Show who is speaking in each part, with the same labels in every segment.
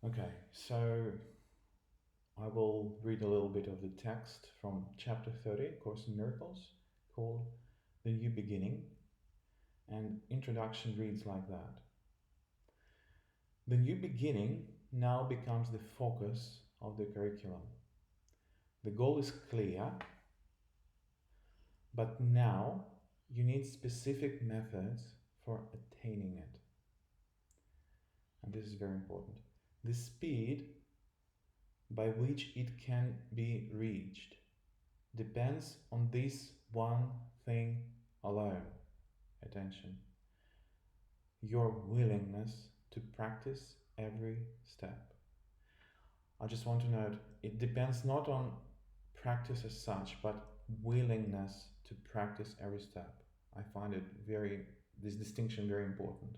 Speaker 1: Okay, so I will read a little bit of the text from chapter 30, Course in Miracles, called The New Beginning, and introduction reads like that. The new beginning now becomes the focus of the curriculum. The goal is clear, but now you need specific methods for attaining it. And this is very important. The speed by which it can be reached depends on this one thing alone. Attention. Your willingness to practice every step. I just want to note it depends not on practice as such, but willingness to practice every step. I find this distinction very important.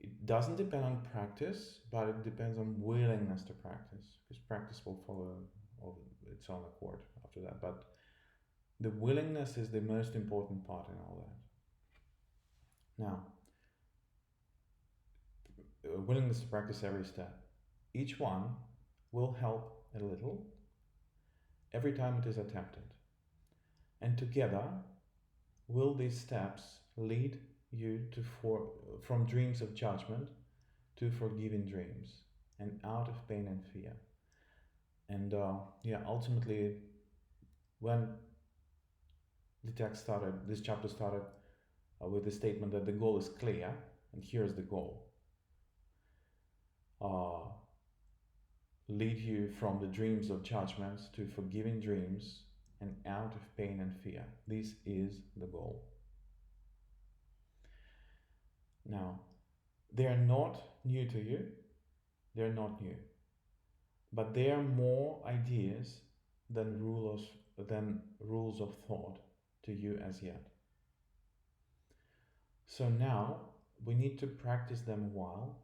Speaker 1: It doesn't depend on practice, but it depends on willingness to practice, because practice will follow of its own accord after that. But the willingness is the most important part in all that. Now, willingness to practice every step. Each one will help a little every time it is attempted. And together, will these steps lead you from dreams of judgment to forgiving dreams and out of pain and fear? And ultimately, when this chapter started with the statement that the goal is clear, and here's the goal. Lead you from the dreams of judgments to forgiving dreams and out of pain and fear. This is the goal. Now, they are not new to you. They're not new. But they are more ideas than rules of thought to you as yet. So now we need to practice them a while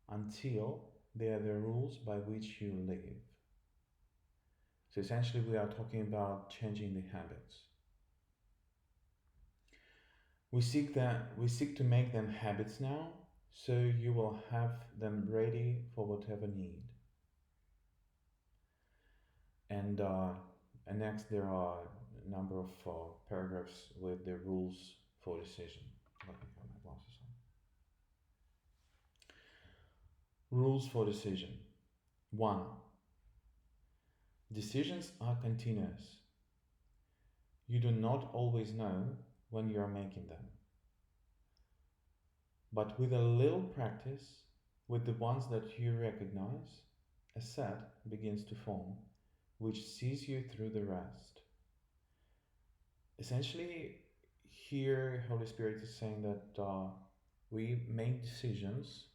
Speaker 1: until they are the rules by which you live. So essentially we are talking about changing the habits. We seek to make them habits now, so you will have them ready for whatever need. And next there are a number of paragraphs with the rules for decision. Let me put my glasses on. Rules for decision. 1. Decisions are continuous. You do not always know when you are making them. But with a little practice, with the ones that you recognize, a set begins to form, which sees you through the rest. Essentially, here Holy Spirit is saying that we make decisions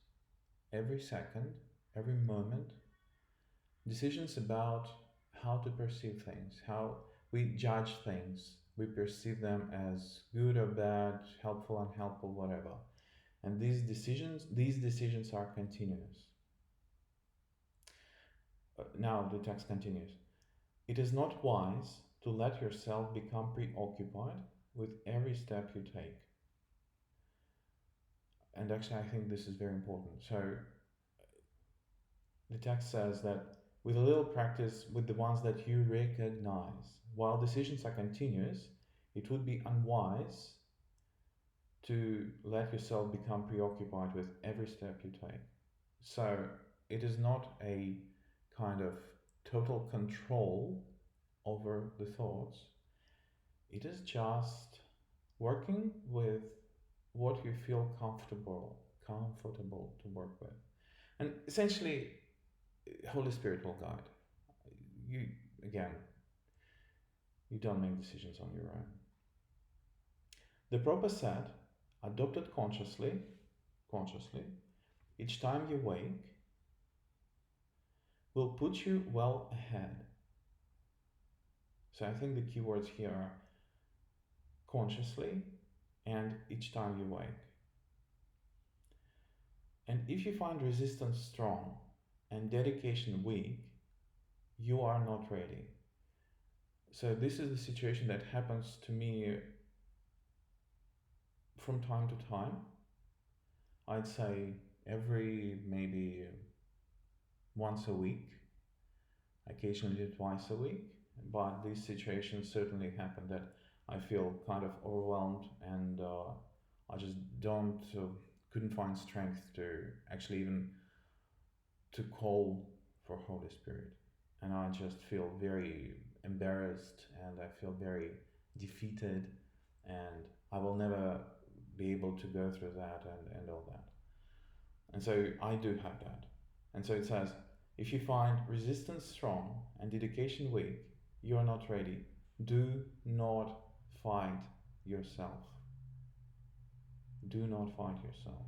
Speaker 1: every second, every moment, decisions about how to perceive things, how we judge things, we perceive them as good or bad, helpful, unhelpful, whatever. And these decisions are continuous. Now the text continues. It is not wise to let yourself become preoccupied with every step you take. And actually, I think this is very important. So the text says that with a little practice with the ones that you recognize, while decisions are continuous, it would be unwise to let yourself become preoccupied with every step you take. So it is not a kind of total control over the thoughts. It is just working with what you feel comfortable to work with. And essentially, Holy Spirit will guide. You, again, you don't make decisions on your own. The proper set, adopted consciously, each time you wake, will put you well ahead. So I think the keywords here are consciously and each time you wake. And if you find resistance strong and dedication weak, you are not ready. So this is the situation that happens to me from time to time. I'd say every maybe once a week, occasionally twice a week. But these situations certainly happen that I feel kind of overwhelmed and I just don't couldn't find strength to actually even to call for Holy Spirit, and I just feel very embarrassed and I feel very defeated, and I will never be able to go through that and all that. And so I do have that. And so it says, if you find resistance strong and dedication weak, you are not ready. Do not fight yourself. Do not fight yourself.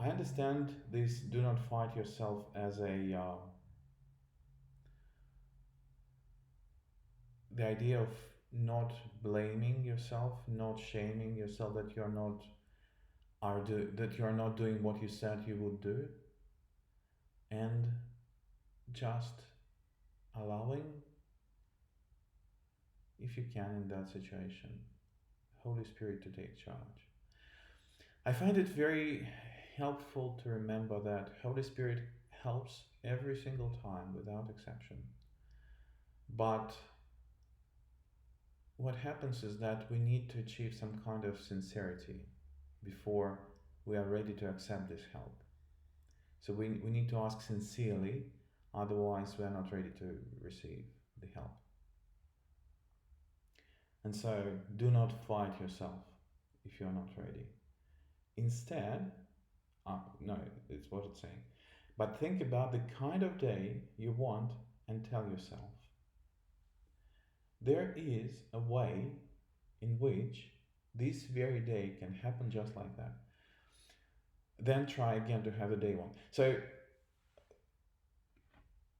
Speaker 1: I understand this do not fight yourself as the idea of not blaming yourself, not shaming yourself that that you are not doing what you said you would do, and just allowing, if you can, in that situation, Holy Spirit to take charge. I find it very helpful to remember that Holy Spirit helps every single time without exception. But what happens is that we need to achieve some kind of sincerity before we are ready to accept this help. So we need to ask sincerely, otherwise, we are not ready to receive the help. And so, do not fight yourself if you are not ready. Instead, no, it's what it's saying. But think about the kind of day you want and tell yourself, there is a way in which this very day can happen just like that. Then try again to have a day one. So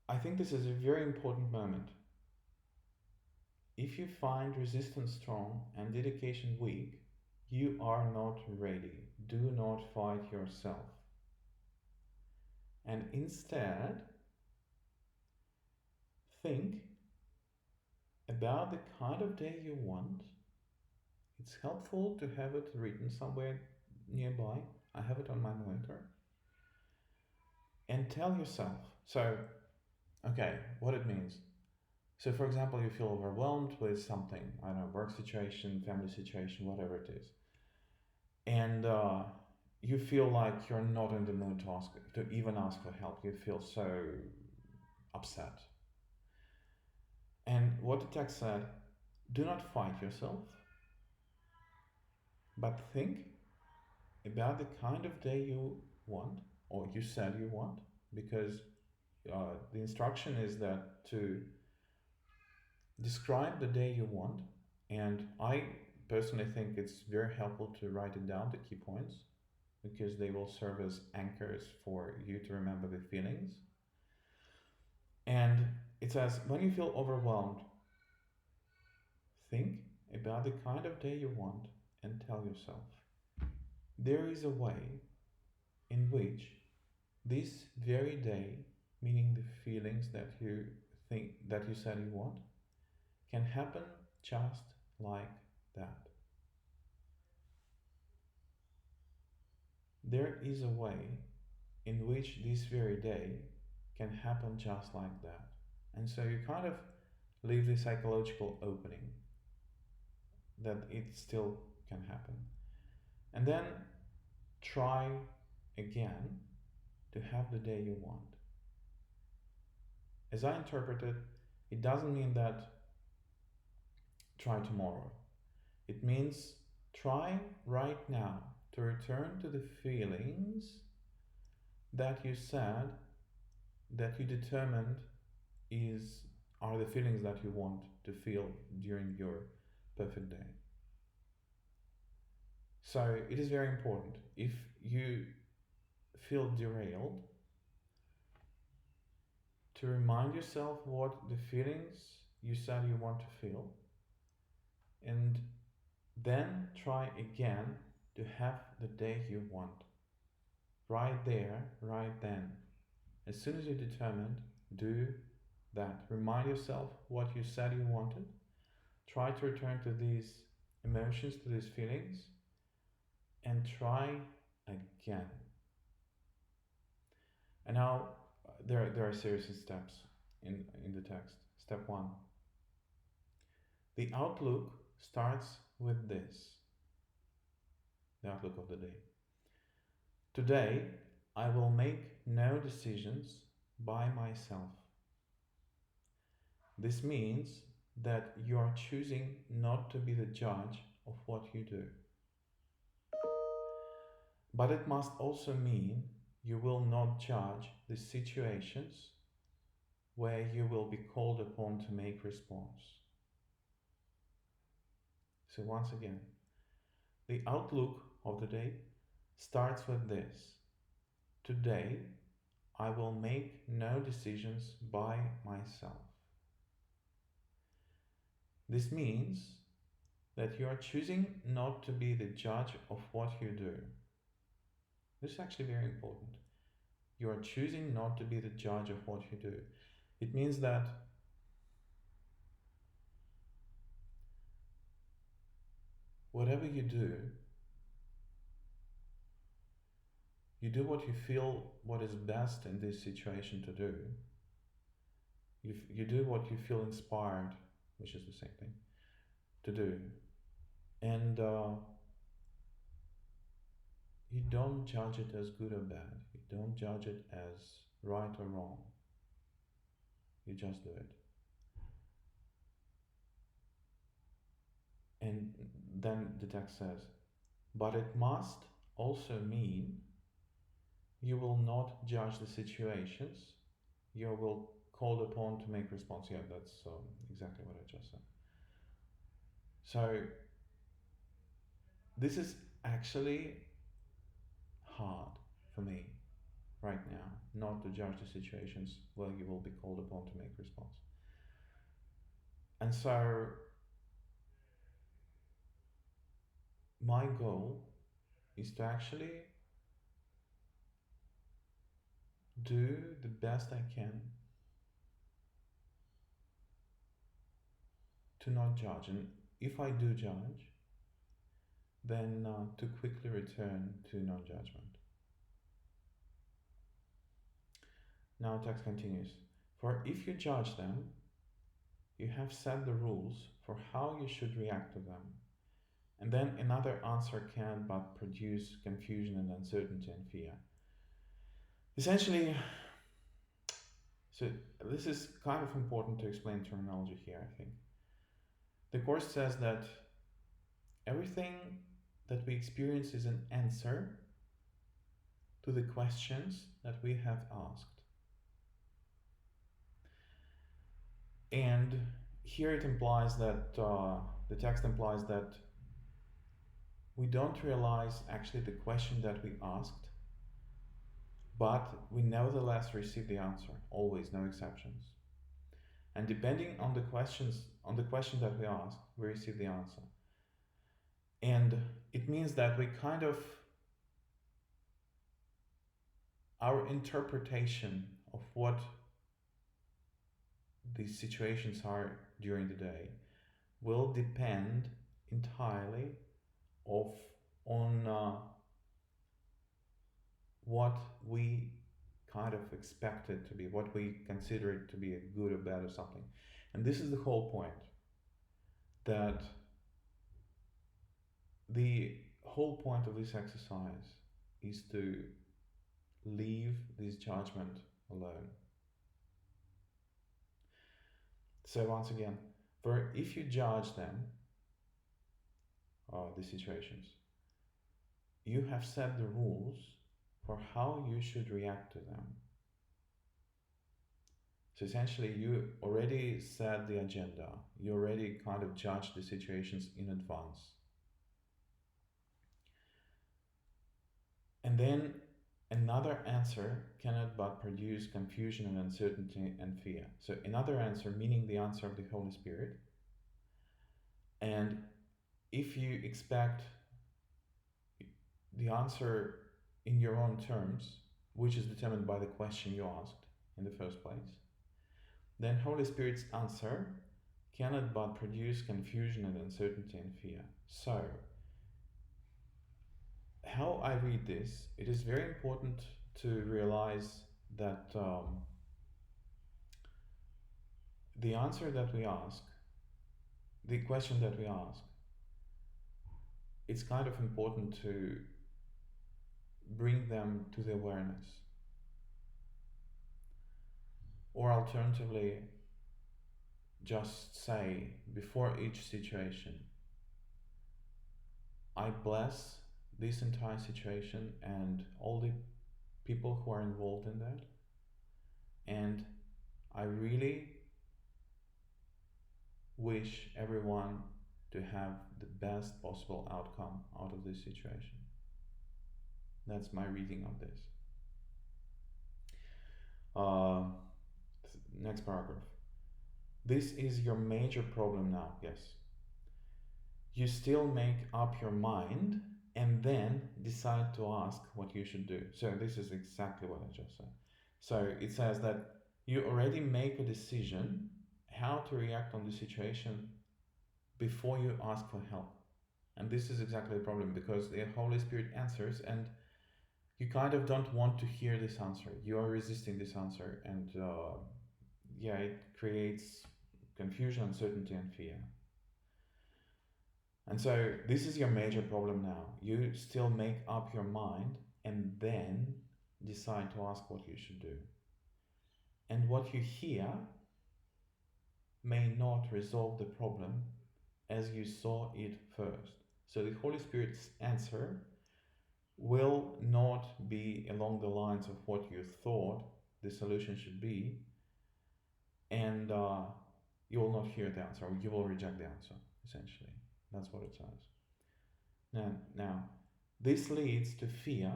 Speaker 1: I think this is a very important moment. If you find resistance strong and dedication weak, you are not ready. Do not fight yourself. And instead, think about the kind of day you want. It's helpful to have it written somewhere nearby. I have it on my monitor. And tell yourself. So, okay, what it means. So, for example, you feel overwhelmed with something, I don't know, work situation, family situation, whatever it is. And you feel like you're not in the mood to even ask for help. You feel so upset. And what the text said, do not fight yourself, but think about the kind of day you want, or you said you want, because the instruction is that to describe the day you want, and I personally think it's very helpful to write it down, the key points, because they will serve as anchors for you to remember the feelings. And it says, when you feel overwhelmed, think about the kind of day you want and tell yourself, there is a way in which this very day, meaning the feelings that you think that you said you want, can happen just like that. There is a way in which this very day can happen just like that. And so you kind of leave the psychological opening that it still can happen. And then try again to have the day you want. As I interpret it, it doesn't mean that try tomorrow. It means try right now to return to the feelings that you said, that you determined are the feelings that you want to feel during your perfect day. So it is very important. If you feel derailed, to remind yourself what the feelings you said you want to feel, and then try again to have the day you want. Right there, right then. As soon as you're determined, do that. Remind yourself what you said you wanted. Try to return to these emotions, to these feelings, and try again. And now there are series of steps in the text. Step one: the outlook starts with this, the outlook of the day. Today, I will make no decisions by myself. This means that you are choosing not to be the judge of what you do. But it must also mean you will not judge the situations where you will be called upon to make response. So once again, the outlook of the day starts with this. Today, I will make no decisions by myself. This means that you are choosing not to be the judge of what you do. This is actually very important. You are choosing not to be the judge of what you do. It means that whatever you do what you feel what is best in this situation to do. You do what you feel inspired, which is the same thing, to do. And you don't judge it as good or bad. You don't judge it as right or wrong. You just do it. And then the text says, but it must also mean you will not judge the situations you will called upon to make response. Yeah, that's exactly what I just said. So this is actually hard for me right now, not to judge the situations where you will be called upon to make response. And so my goal is to actually do the best I can to not judge. And if I do judge, then to quickly return to non-judgment. Now text continues. For if you judge them, you have set the rules for how you should react to them. And then another answer can but produce confusion and uncertainty and fear. Essentially, so this is kind of important to explain terminology here, I think. The Course says that everything that we experience is an answer to the questions that we have asked. And here it implies that, the text implies that we don't realize actually the question that we asked, but we nevertheless receive the answer, always, no exceptions. And depending on the question that we ask, we receive the answer. And it means that we kind of, our interpretation of what these situations are during the day will depend entirely on what we kind of expect it to be, what we consider it to be a good or bad or something. And this is the whole point, that the whole point of this exercise is to leave this judgment alone. So once again, for if you judge them, the situations, you have set the rules for how you should react to them. So essentially, you already set the agenda. You already kind of judged the situations in advance. And then another answer cannot but produce confusion and uncertainty and fear. So another answer, meaning the answer of the Holy Spirit. And if you expect the answer in your own terms, which is determined by the question you asked in the first place, then Holy Spirit's answer cannot but produce confusion and uncertainty and fear. So, how I read this, it is very important to realize that the answer that we ask, the question that we ask, it's kind of important to bring them to the awareness. Or alternatively, just say before each situation, I bless this entire situation and all the people who are involved in that, and I really wish everyone to have the best possible outcome out of this situation. That's my reading of this. Uh, Next paragraph. This is your major problem now, yes. You still make up your mind and then decide to ask what you should do. So this is exactly what I just said. So it says that you already make a decision how to react on the situation before you ask for help. And this is exactly the problem, because the Holy Spirit answers and you kind of don't want to hear this answer. You are resisting this answer, and yeah, it creates confusion, uncertainty, and fear. And so this is your major problem now. You still make up your mind and then decide to ask what you should do. And what you hear may not resolve the problem as you saw it first. So the Holy Spirit's answer will not be along the lines of what you thought the solution should be, and you will not hear the answer, or you will reject the answer, essentially. That's what it says. Now, this leads to fear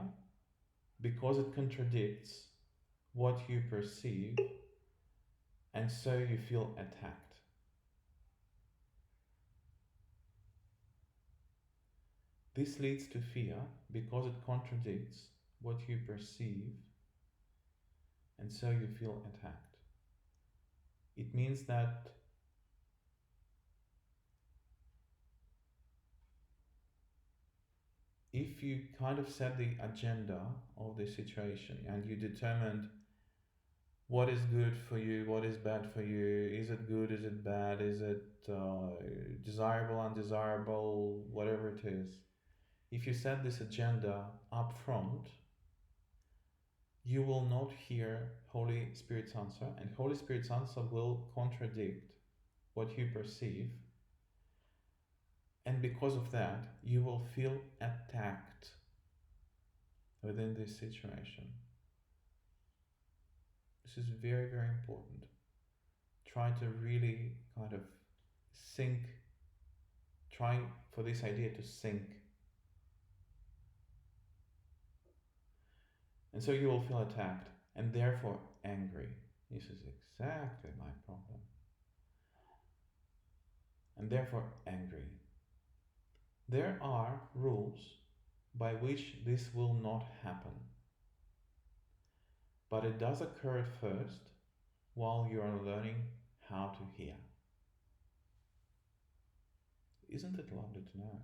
Speaker 1: because it contradicts what you perceive, and so you feel attacked. This leads to fear because it contradicts what you perceive, and so you feel attacked. It means that if you kind of set the agenda of the situation and you determined what is good for you, what is bad for you, is it good, is it bad, is it desirable, undesirable, whatever it is, if you set this agenda up front, you will not hear Holy Spirit's answer, and Holy Spirit's answer will contradict what you perceive, and because of that, you will feel attacked within this situation. This is very, very important. Try to really kind of try for this idea to sink. And so you will feel attacked and therefore angry. This is exactly my problem. And therefore angry. There are rules by which this will not happen. But it does occur first while you are learning how to hear. Isn't it lovely to know?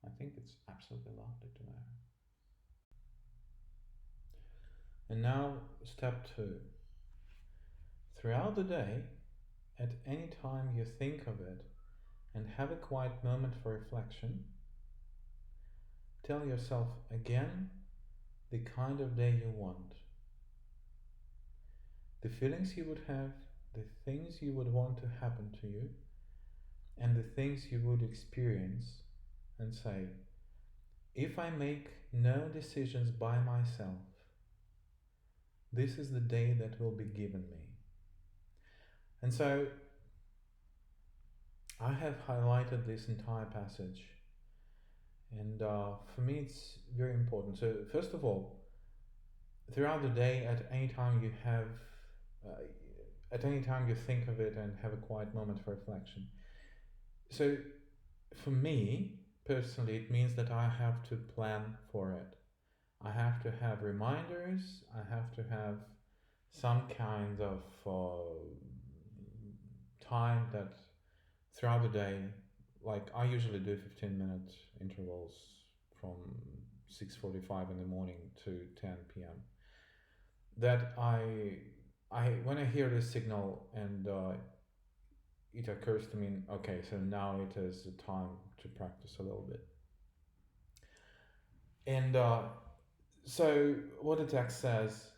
Speaker 1: I think it's absolutely lovely to know. And now, step 2. Throughout the day, at any time you think of it and have a quiet moment for reflection, tell yourself again the kind of day you want, the feelings you would have, the things you would want to happen to you, and the things you would experience, and say, if I make no decisions by myself, this is the day that will be given me. And so I have highlighted this entire passage, and for me it's very important. So first of all, throughout the day, at any time you have, at any time you think of it and have a quiet moment for reflection. So for me personally, it means that I have to plan for it. I have to have reminders. I have to have some kind of time that throughout the day, like I usually do 15-minute intervals from 6:45 in the morning to 10 p.m. that I when I hear this signal and it occurs to me, okay, so now it is the time to practice a little bit. And so what the text says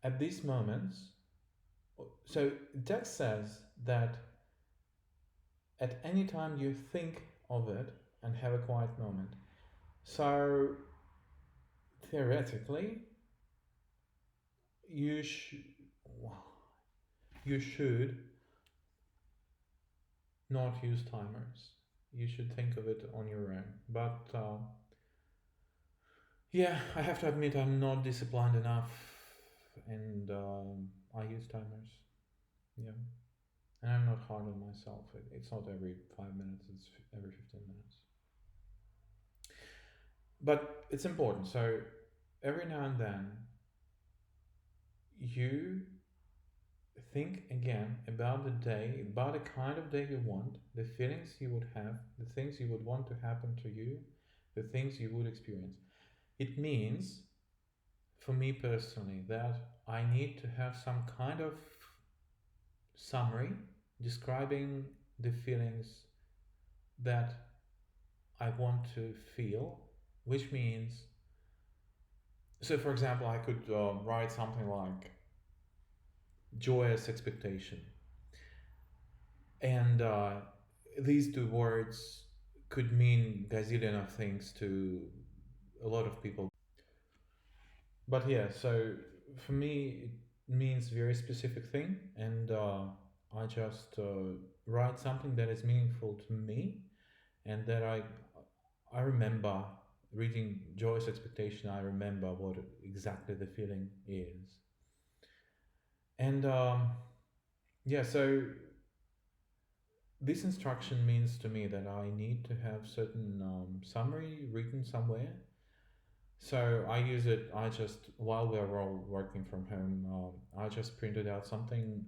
Speaker 1: at these moments, so the text says that at any time you think of it and have a quiet moment. So theoretically, you should you should not use timers. You should think of it on your own. But yeah, I have to admit I'm not disciplined enough, and I use timers. Yeah, and I'm not hard on myself. It's not every 5 minutes; it's every 15 minutes. But it's important. So every now and then, you think again about the day, about the kind of day you want, the feelings you would have, the things you would want to happen to you, the things you would experience. It means, for me personally, that I need to have some kind of summary describing the feelings that I want to feel, which means, so for example, I could write something like joyous expectation. And these two words could mean gazillion of things to a lot of people. But yeah, so for me, it means very specific thing, and I just write something that is meaningful to me, and that I remember reading Joy's Expectation. I remember what exactly the feeling is, and yeah, so this instruction means to me that I need to have certain summary written somewhere. So I use it. I just while we are all working from home, I just printed out something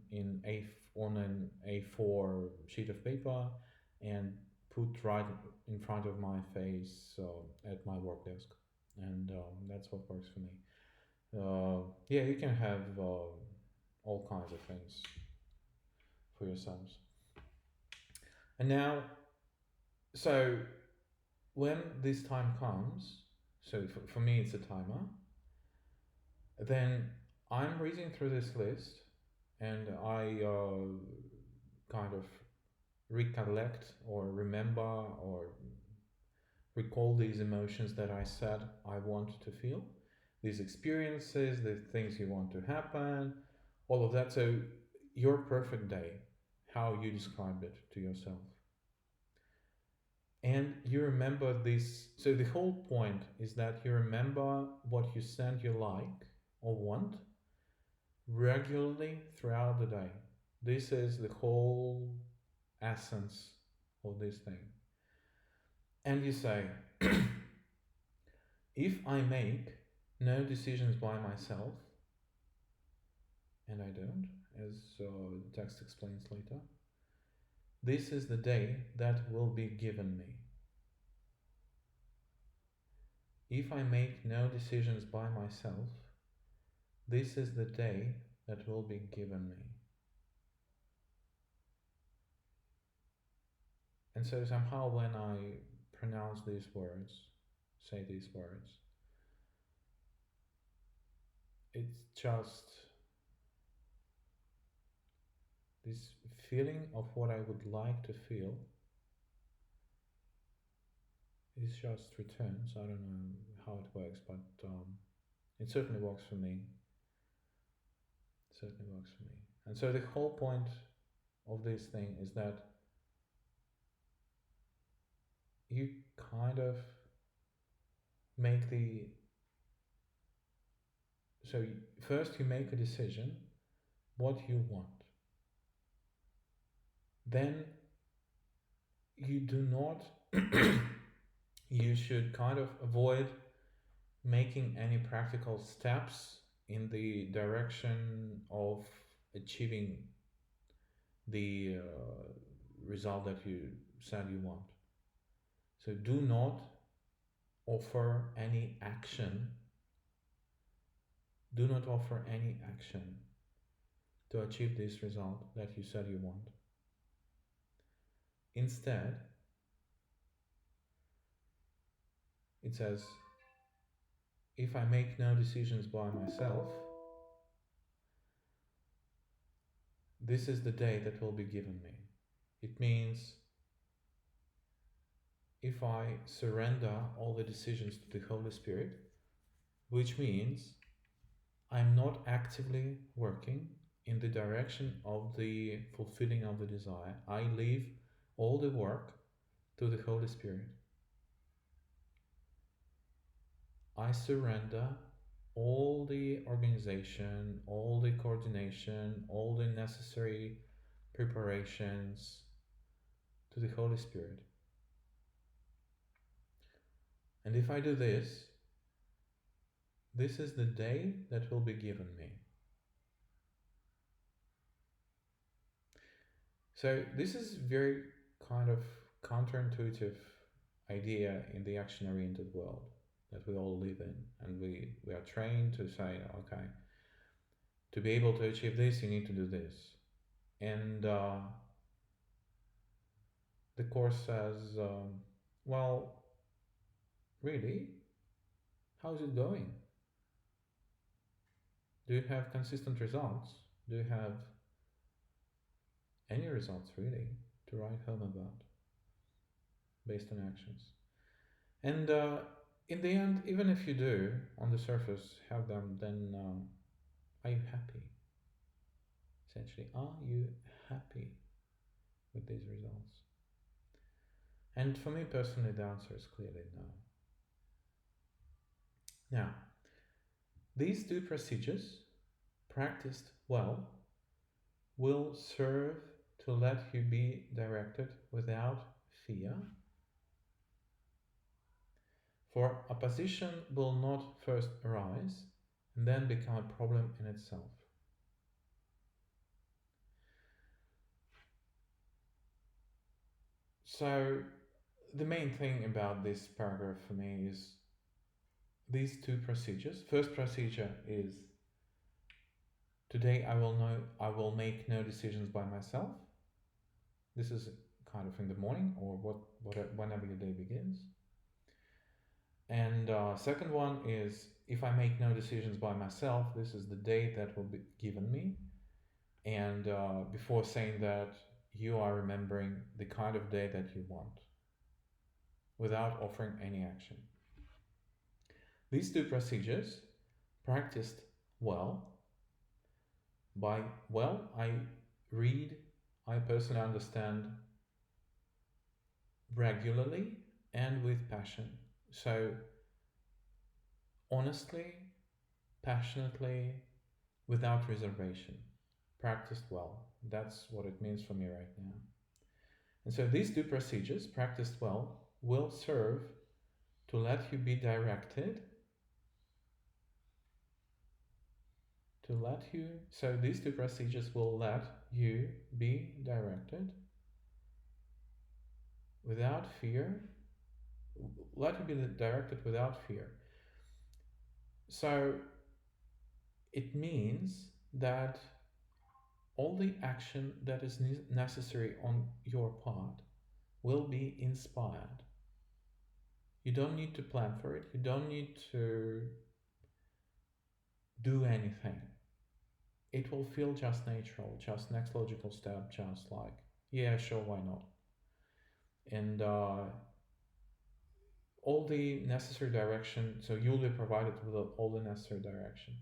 Speaker 1: on an A4 sheet of paper and put right in front of my face at my work desk, and that's what works for me. Yeah, you can have all kinds of things for yourselves. And now, so when this time comes, so for me it's a timer, then I'm reading through this list and I kind of recollect or remember or recall these emotions that I said I want to feel, these experiences, the things you want to happen, all of that. So, your perfect day, how you described it to yourself. And you remember this. So the whole point is that you remember what you said you like or want regularly throughout the day. This is the whole essence of this thing. And you say, if I make no decisions by myself, and I don't, as the text explains later, this is the day that will be given me. If I make no decisions by myself, this is the day that will be given me. And so somehow when I pronounce these words, say these words, it's just this feeling of what I would like to feel is just returns. I don't know how it works, but it certainly works for me. It certainly works for me. And so the whole point of this thing is that you kind of make the so first you make a decision what you want. Then you do not you should kind of avoid making any practical steps in the direction of achieving the result that you said you want. So do not offer any action Do not offer any action to achieve this result that you said you want. Instead, it says, if I make no decisions by myself, this is the day that will be given me. It means if I surrender all the decisions to the Holy Spirit, which means I'm not actively working in the direction of the fulfilling of the desire. I leave all the work to the Holy Spirit. I surrender all the organization, all the coordination, all the necessary preparations to the Holy Spirit. And if I do this, this is the day that will be given me. So this is very kind of counterintuitive idea in the action-oriented world that we all live in, and we are trained to say, okay, to be able to achieve this, you need to do this. And the course says, well, really? How's it going? Do you have consistent results? Do you have any results really to write home about based on actions? And in the end, even if you do on the surface have them, then are you happy? Essentially, are you happy with these results? And for me personally, the answer is clearly no. Now, these two procedures, practiced well, will serve to let you be directed without fear. For opposition will not first arise and then become a problem in itself. So, the main thing about this paragraph for me is these two procedures. First procedure is today I will make no decisions by myself. This is kind of in the morning or whenever your day begins. And second one is if I make no decisions by myself, this is the day that will be given me. And before saying that, you are remembering the kind of day that you want without offering any action. These two procedures, practiced well, by well, I read, I personally understand regularly and with passion. So, honestly, passionately, without reservation. Practiced well. That's what it means for me right now. And so these two procedures, practiced well, will serve to let you be directed. So these two procedures will let you be directed without fear. Let you be directed without fear. So it means that all the action that is necessary on your part will be inspired. You don't need to plan for it. You don't need to do anything. It will feel just natural, just next logical step, just like, yeah, sure, why not? And all the necessary direction, so you'll be provided with all the necessary direction.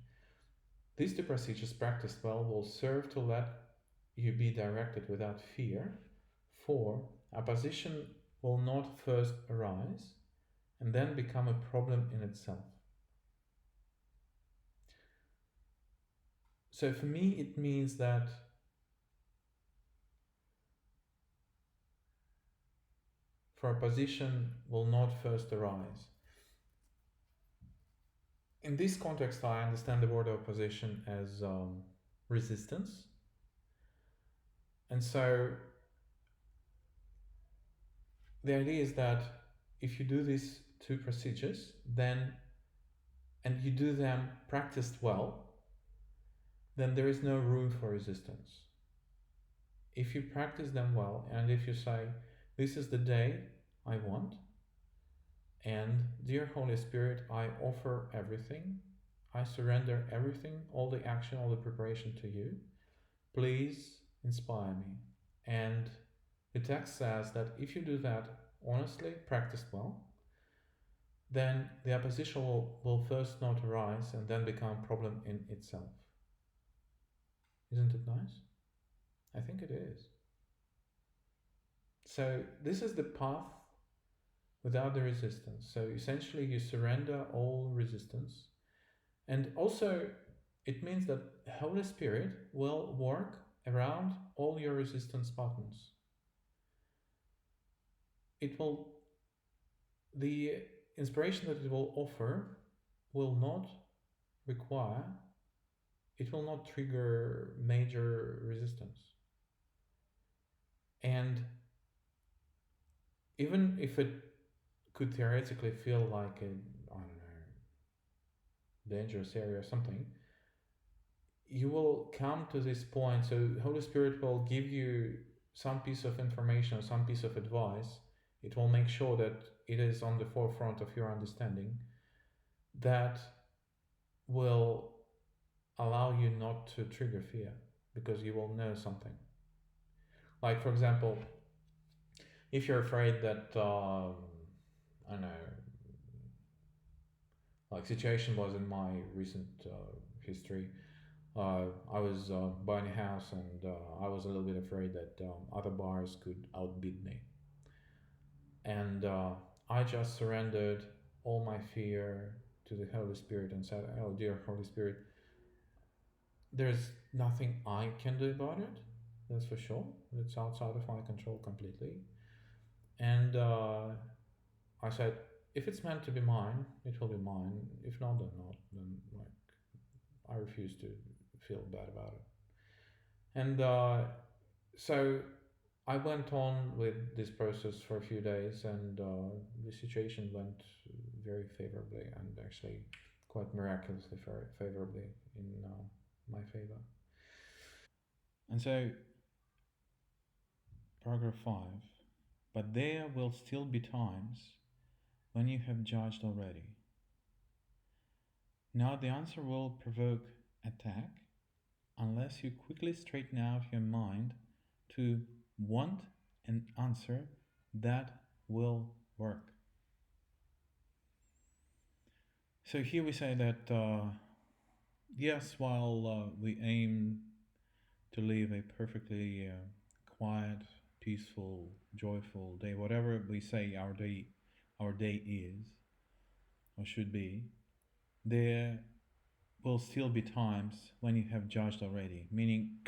Speaker 1: These two procedures practiced well will serve to let you be directed without fear, for opposition will not first arise and then become a problem in itself. So for me, it means that for opposition will not first arise. In this context, I understand the word opposition as resistance. And so the idea is that if you do these two procedures, then, and you do them practiced well, then there is no room for resistance. If you practice them well, and if you say, "This is the day I want," and "Dear Holy Spirit, I offer everything, I surrender everything, all the action, all the preparation to you, please inspire me." And the text says that if you do that honestly, practiced well, then the opposition will first not arise and then become a problem in itself. Isn't it nice? I think it is. So, this is the path without the resistance. So, essentially, you surrender all resistance. And also, it means that Holy Spirit will work around all your resistance buttons. It will, the inspiration that it will offer will not require, it will not trigger major resistance. And even if it could theoretically feel like a, I don't know, dangerous area or something, you will come to this point. So Holy Spirit will give you some piece of information, some piece of advice. It will make sure that it is on the forefront of your understanding, that will allow you not to trigger fear because you will know something. Like, for example, if you're afraid that, I don't know, like situation was in my recent history. I was buying a house, and I was a little bit afraid that other buyers could outbid me. And I just surrendered all my fear to the Holy Spirit and said, "Oh, dear Holy Spirit, there's nothing I can do about it. That's for sure. It's outside of my control completely." And I said, "If it's meant to be mine, it will be mine. If not, then not. Then, like, I refuse to feel bad about it." And so I went on with this process for a few days, and the situation went very favorably, and actually quite miraculously favorably in my favor. And so, paragraph 5. But there will still be times when you have judged already. Now the answer will provoke attack unless you quickly straighten out your mind to want an answer that will work. So here we say that yes, while we aim to live a perfectly quiet, peaceful, joyful day, whatever we say our day is or should be, there will still be times when you have judged already, meaning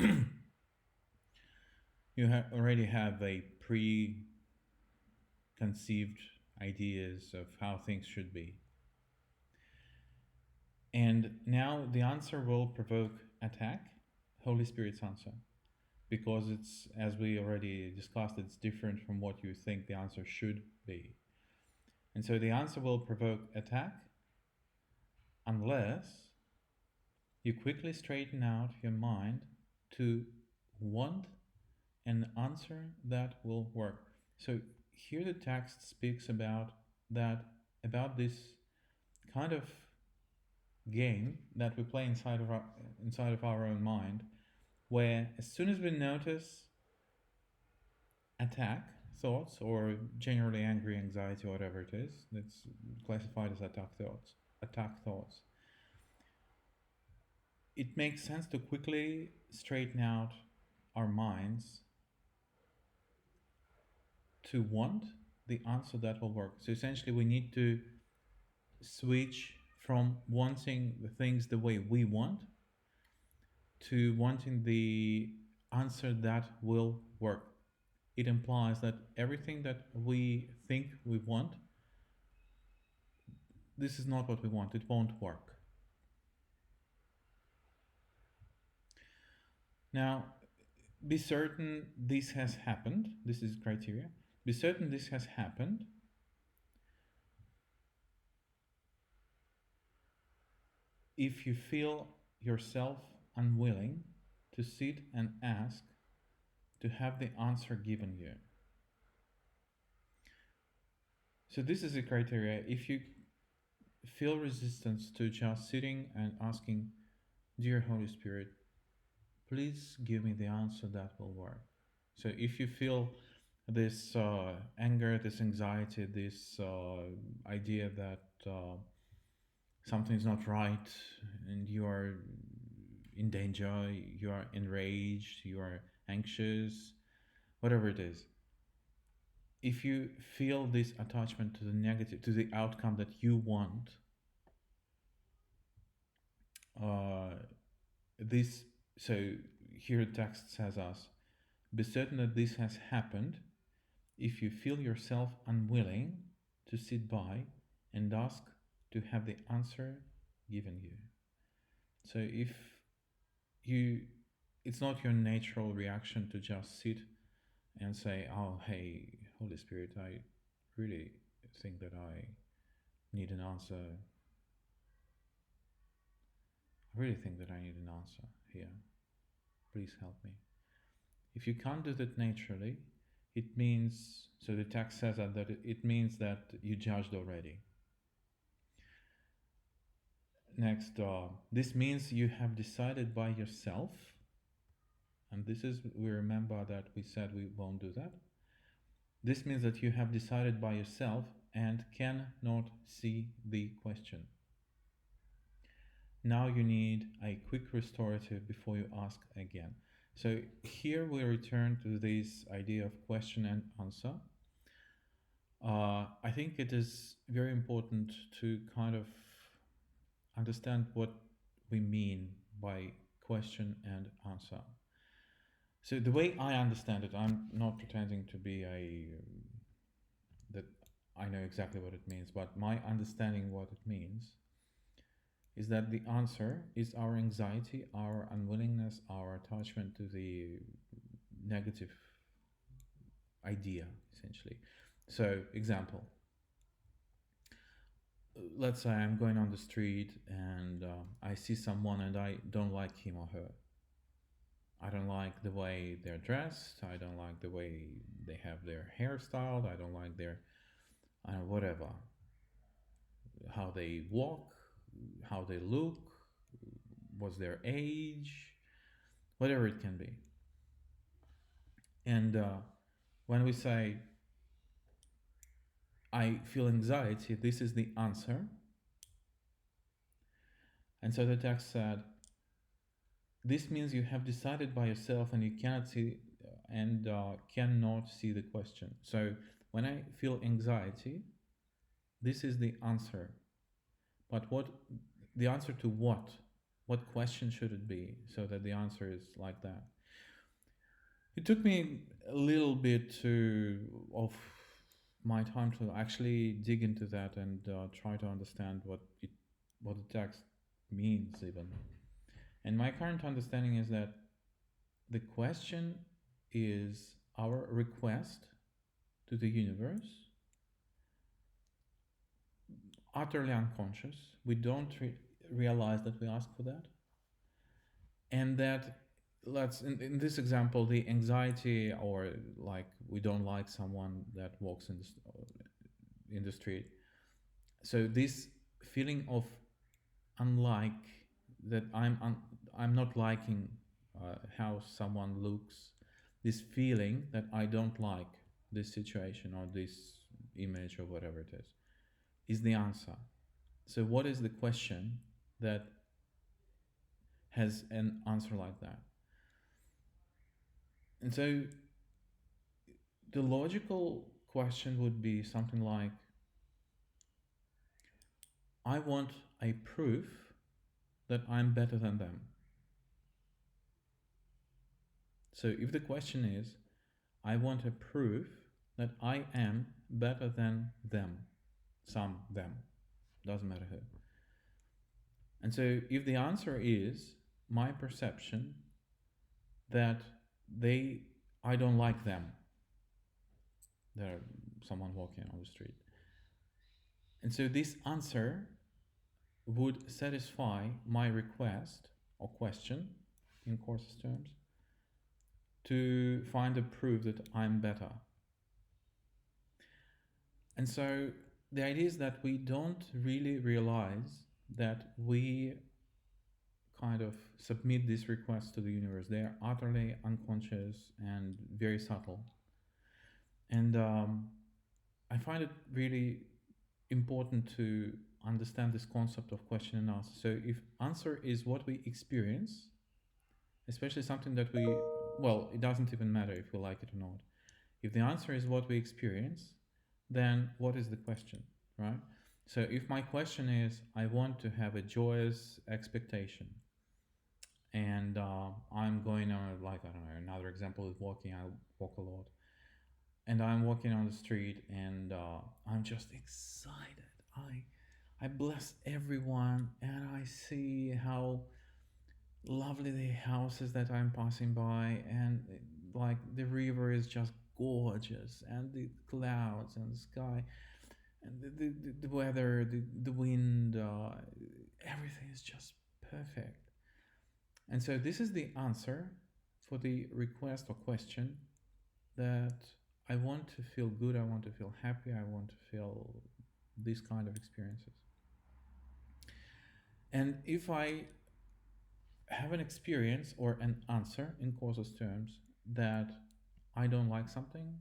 Speaker 1: already have a preconceived ideas of how things should be. And now the answer will provoke attack, Holy Spirit's answer, because it's, as we already discussed, it's different from what you think the answer should be. And so the answer will provoke attack unless you quickly straighten out your mind to want an answer that will work. So here the text speaks about that, about this kind of game that we play inside of our own mind, where as soon as we notice attack thoughts or generally angry anxiety, whatever it is, that's classified as attack thoughts, it makes sense to quickly straighten out our minds to want the answer that will work. So essentially, we need to switch from wanting the things the way we want to wanting the answer that will work. It implies that everything that we think we want, this is not what we want, it won't work. Now, be certain this has happened. This is criteria. Be certain this has happened if you feel yourself unwilling to sit and ask to have the answer given you. So this is a criteria. If you feel resistance to just sitting and asking, Dear Holy Spirit, please give me the answer that will work. So if you feel this anger, this anxiety, this idea that something is not right and you are in danger, you are enraged, you are anxious, whatever it is, if you feel this attachment to the negative, to the outcome that you want, uh, this, so here the text says us, be certain that this has happened if you feel yourself unwilling to sit by and ask to have the answer given you. So if you, it's not your natural reaction to just sit and say, oh, hey, Holy Spirit, I really think that I need an answer. I really think that I need an answer here. Please help me. If you can't do that naturally, it means, so the text says that it means that you judged already. Next, this means you have decided by yourself, and this is, we remember that we said we won't do that. This means that you have decided by yourself and cannot see the question. Now you need a quick restorative before you ask again. So here we return to this idea of question and answer. I think it is very important to kind of understand what we mean by question and answer. So the way I understand it, I'm not pretending to be that I know exactly what it means, but my understanding what it means is that the answer is our anxiety, our unwillingness, our attachment to the negative idea, essentially. So, example, let's say I'm going on the street and I see someone and I don't like him or her. I don't like the way they're dressed. I don't like the way they have their hair styled. I don't like their whatever, how they walk, how they look, what's their age, whatever it can be. And when we say, I feel anxiety, this is the answer. And so the text said, this means you have decided by yourself and you cannot see cannot see the question. So when I feel anxiety, this is the answer. But what the answer to what? What question should it be so that the answer is like that? It took me a little bit of my time to actually dig into that and try to understand what the text means even. And my current understanding is that the question is our request to the universe, utterly unconscious. We don't realize that we ask for that. And that, let's, in this example, the anxiety, or like we don't like someone that walks in the street. So this feeling of unlike, that I'm not liking how someone looks, this feeling that I don't like this situation or this image or whatever it is the answer. So what is the question that has an answer like that? And so the logical question would be something like, I want a proof that I'm better than them. So if the question is, I want a proof that I am better than them, them, doesn't matter who. And so if the answer is my perception that I don't like them, they're someone walking on the street. And so this answer would satisfy my request or question in courses terms, to find a proof that I'm better. And so the idea is that we don't really realize that we kind of submit these requests to the universe. They are utterly unconscious and very subtle. And I find it really important to understand this concept of question and answer. So if answer is what we experience, especially something that we, well, it doesn't even matter if we like it or not. If the answer is what we experience, then what is the question, right? So if my question is, I want to have a joyous expectation, and I'm going on, like, I don't know, another example is walking. I walk a lot, and I'm walking on the street, and I'm just excited. I bless everyone, and I see how lovely the houses that I'm passing by, and like the river is just gorgeous, and the clouds and the sky, and the weather, the wind, everything is just perfect. And so this is the answer for the request or question that I want to feel good, I want to feel happy, I want to feel these kind of experiences. And if I have an experience or an answer in causes terms that I don't like something,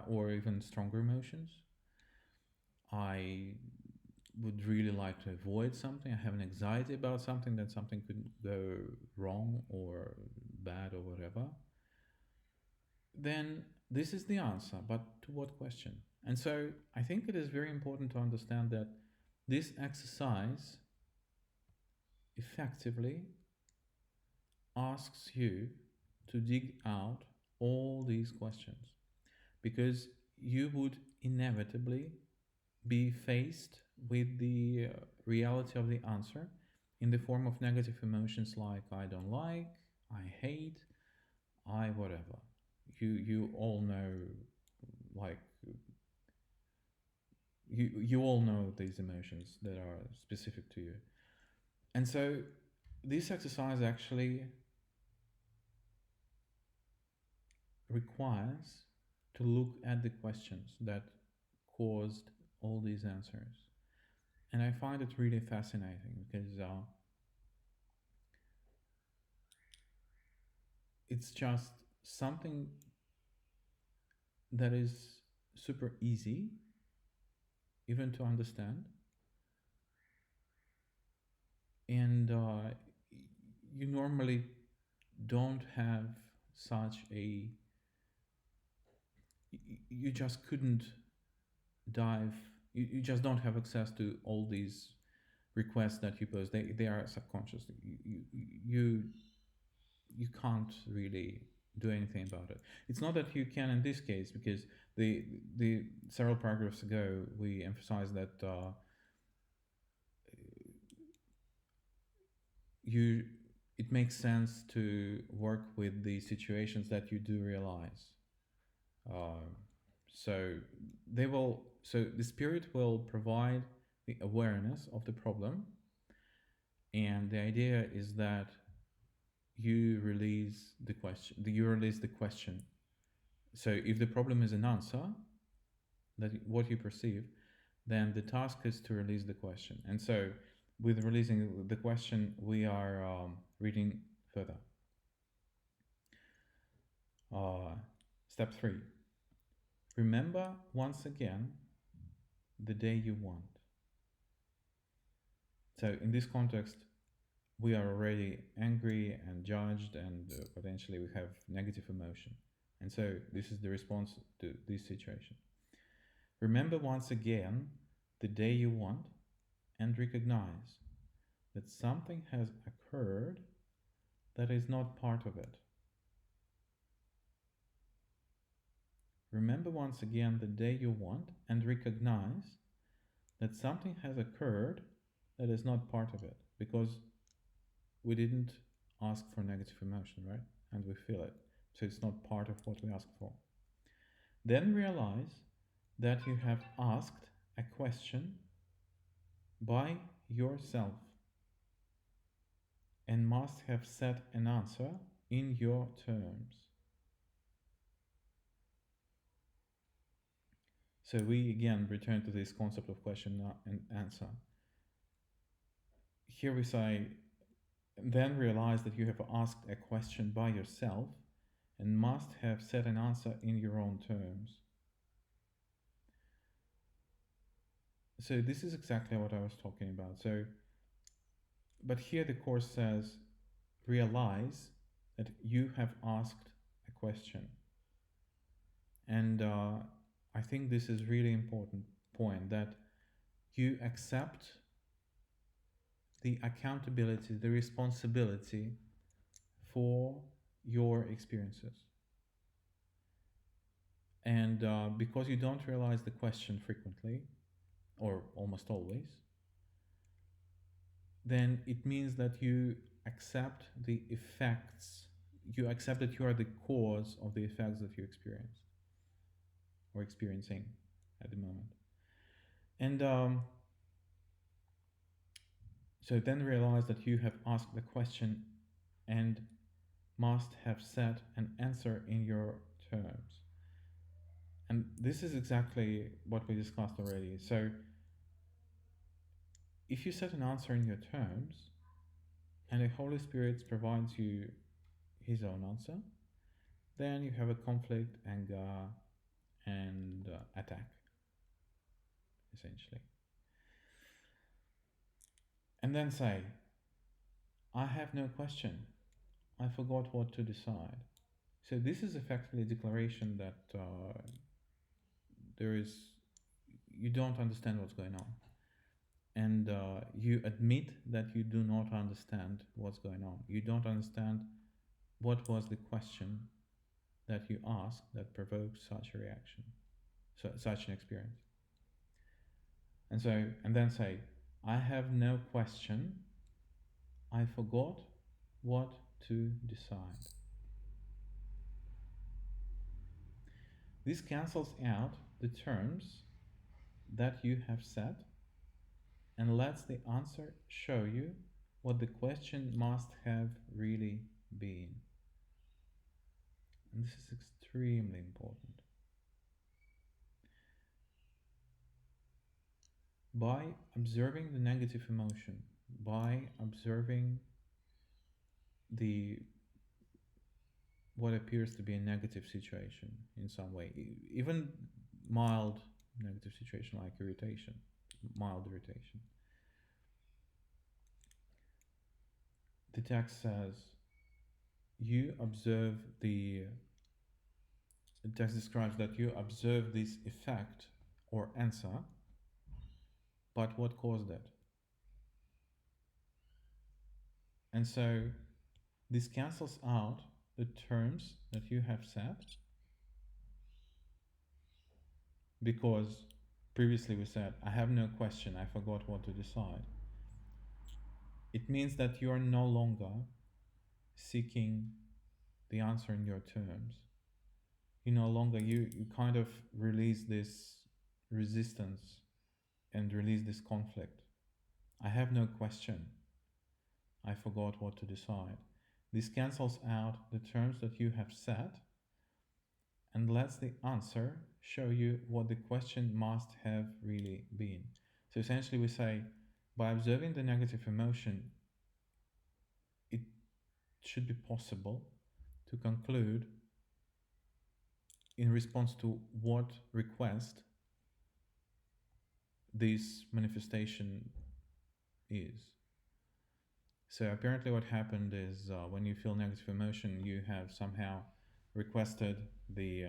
Speaker 1: or even stronger emotions, I would really like to avoid something, I have an anxiety about something, that something could go wrong or bad or whatever, then this is the answer. But to what question? And so I think it is very important to understand that this exercise effectively asks you to dig out all these questions, because you would inevitably be faced with the reality of the answer in the form of negative emotions like I don't like, I hate, I whatever. You all know, like, you all know these emotions that are specific to you. And so this exercise actually requires to look at the questions that caused all these answers. And I find it really fascinating because it's just something that is super easy even to understand. And you normally don't have such a, you just couldn't dive, you just don't have access to all these requests that you pose. They are subconscious. You you can't really do anything about it. It's not that you can in this case, because the several paragraphs ago we emphasized that you it makes sense to work with the situations that you do realize. Uh, so so the spirit will provide the awareness of the problem, and the idea is that you release the question. So if the problem is an answer that what you perceive, then the task is to release the question. And so with releasing the question, we are reading further. Step 3. Remember once again the day you want. So in this context, we are already angry and judged, and potentially we have negative emotion. And so this is the response to this situation. Remember once again the day you want, and recognize that something has occurred that is not part of it. Remember once again the day you want, and recognize that something has occurred that is not part of it, because we didn't ask for negative emotion, right? And we feel it. So it's not part of what we asked for. Then realize that you have asked a question by yourself. and must have set an answer in your terms. So we again return to this concept of question and answer. Here we say, then realize that you have asked a question by yourself and must have set an answer in your own terms. So this is exactly what I was talking about. So, but here the course says, realize that you have asked a question. And I think this is really important point, that you accept the accountability, the responsibility for your experiences. And because you don't realize the question frequently, or almost always, then it means that you accept the effects, you accept that you are the cause of the effects that you experience or experiencing at the moment. And so then realize that you have asked the question and must have set an answer in your terms. And this is exactly what we discussed already. So if you set an answer in your terms and the Holy Spirit provides you his own answer, then you have a conflict, anger, and attack, essentially. And then say, I have no question. I forgot what to decide. So this is effectively a declaration that there is, you don't understand what's going on. And you admit that you do not understand what's going on. You don't understand what was the question that you asked that provoked such a reaction, so, such an experience. And so, and then say, I have no question. I forgot what to decide. This cancels out the terms that you have set and lets the answer show you what the question must have really been. And this is extremely important. By observing the negative emotion, by observing the what appears to be a negative situation in some way, even mild negative situation like irritation, mild irritation. The text says, you observe the text describes that you observe this effect or answer, but what caused it? And so this cancels out the terms that you have set, because previously we said, I have no question, I forgot what to decide. It means that you are no longer seeking the answer in your terms. You no longer, you kind of release this resistance and release this conflict. I have no question, I forgot what to decide. This cancels out the terms that you have set and lets the answer show you what the question must have really been. So essentially we say, by observing the negative emotion, it should be possible to conclude in response to what request this manifestation is. So apparently what happened is when you feel negative emotion, you have somehow requested the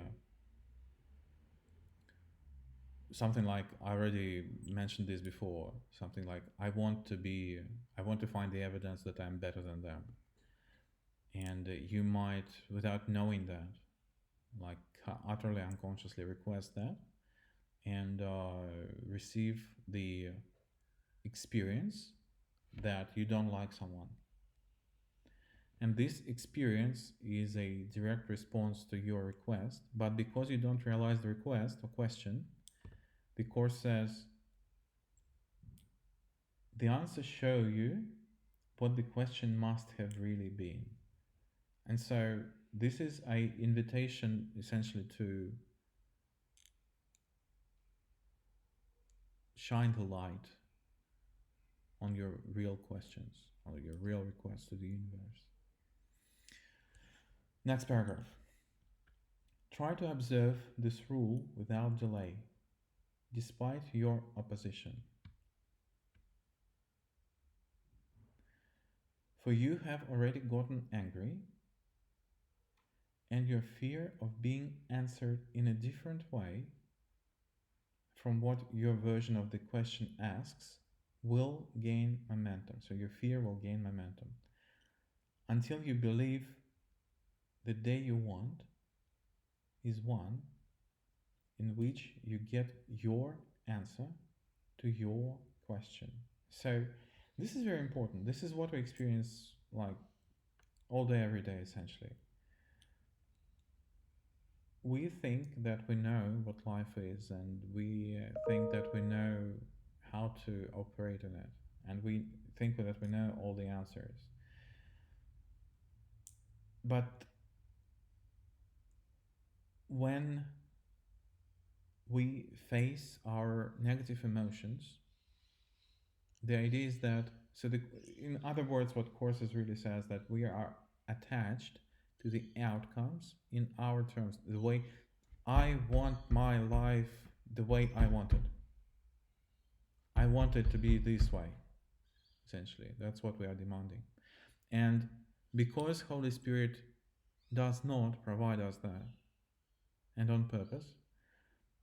Speaker 1: something like, I already mentioned this before, something like, I want to find the evidence that I'm better than them. And you might, without knowing that, like utterly unconsciously request that and receive the experience that you don't like someone. And this experience is a direct response to your request, but because you don't realize the request or question, the course says the answer show you what the question must have really been. And so this is a invitation essentially to shine the light on your real questions or your real requests to the universe. Next paragraph. Try to observe this rule without delay, despite your opposition. For you have already gotten angry, and your fear of being answered in a different way from what your version of the question asks will gain momentum. So your fear will gain momentum until you believe the day you want is one in which you get your answer to your question. So this is very important. This is what we experience like all day, every day, essentially. We think that we know what life is, and we think that we know how to operate in it, and we think that we know all the answers. But when we face our negative emotions, the idea is that, so the, in other words, what Courses really says that we are attached to the outcomes in our terms, the way I want my life the way I want it. I want it to be this way, essentially. That's what we are demanding. And because Holy Spirit does not provide us that, and on purpose,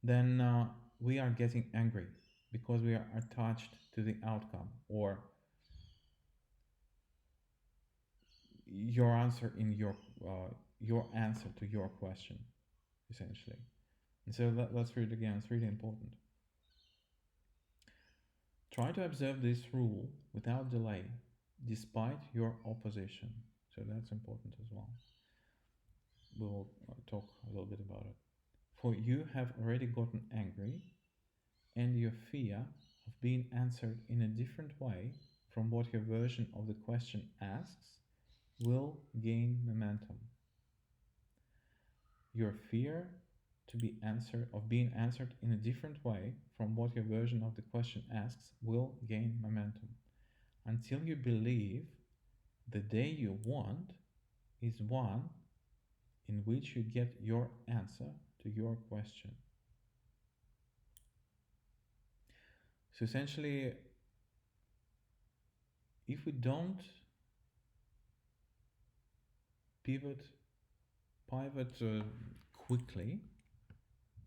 Speaker 1: then we are getting angry because we are attached to the outcome or your answer in your answer to your question, essentially. And so let's read it again. It's really important. Try to observe this rule without delay, despite your opposition. So that's important as well. We will talk a little bit about it. For you have already gotten angry, and your fear of being answered in a different way from what your version of the question asks will gain momentum. Your fear to be answered of being answered in a different way from what your version of the question asks will gain momentum until you believe the day you want is one in which you get your answer to your question. So essentially, if we don't pivot quickly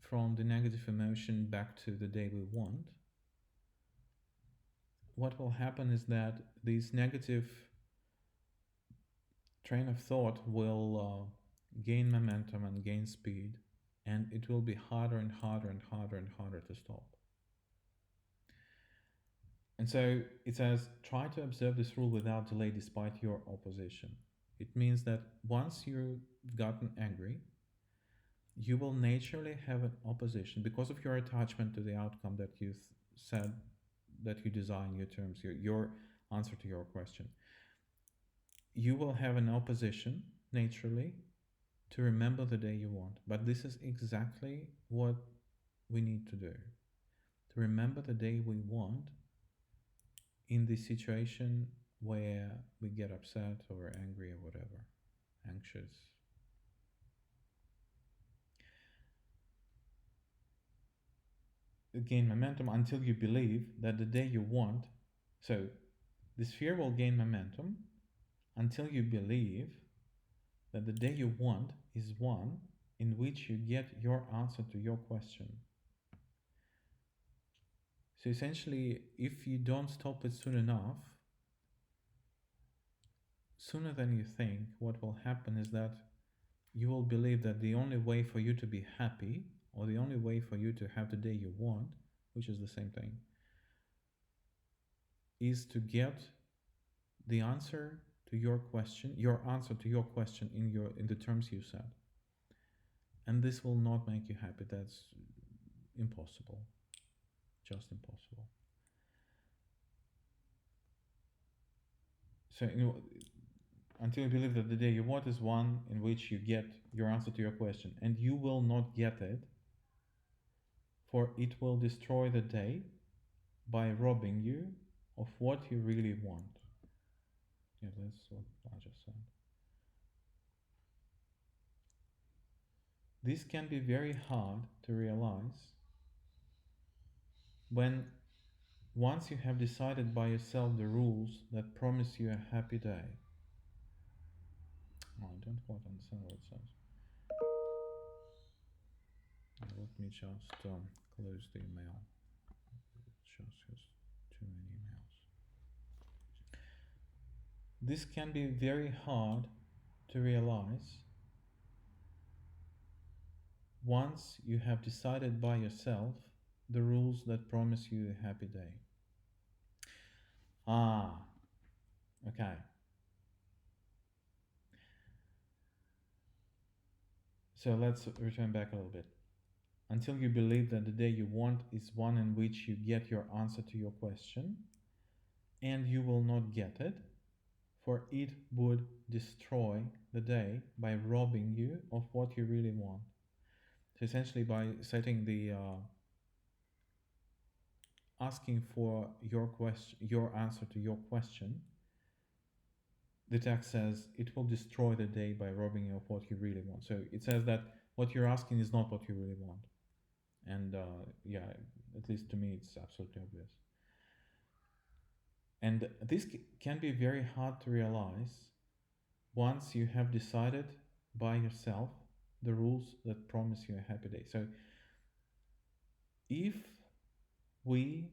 Speaker 1: from the negative emotion back to the day we want, what will happen is that this negative train of thought will gain momentum and gain speed, and it will be harder and harder and harder and harder to stop. And so it says, try to observe this rule without delay despite your opposition. It means that once you've gotten angry, you will naturally have an opposition because of your attachment to the outcome that you said that you desire in your terms, your answer to your question. You will have an opposition naturally to remember the day you want. But this is exactly what we need to do. To remember the day we want in the situation where we get upset or angry or whatever, anxious. Gain momentum until you believe that the day you want, so this fear will gain momentum until you believe that the day you want is one in which you get your answer to your question. So essentially, if you don't stop it soon enough, sooner than you think, what will happen is that you will believe that the only way for you to be happy, or the only way for you to have the day you want, which is the same thing, is to get the answer to your question, your answer to your question in the terms you said. And this will not make you happy. That's impossible. Just impossible. So until you believe that the day you want is one in which you get your answer to your question, and you will not get it, for it will destroy the day by robbing you of what you really want. Yeah, that's what I just said. This can be very hard to realize when once you have decided by yourself the rules that promise you a happy day. Oh, I don't quite understand what it says. Let me just close the email. It just has too many emails. This can be very hard to realize once you have decided by yourself the rules that promise you a happy day. Ah, okay. So let's return back a little bit. Until you believe that the day you want is one in which you get your answer to your question, and you will not get it, for it would destroy the day by robbing you of what you really want. So essentially, by setting the asking for your question, your answer to your question, the text says it will destroy the day by robbing you of what you really want. So it says that what you're asking is not what you really want, and yeah, at least to me, it's absolutely obvious. And this can be very hard to realize once you have decided by yourself the rules that promise you a happy day. So if we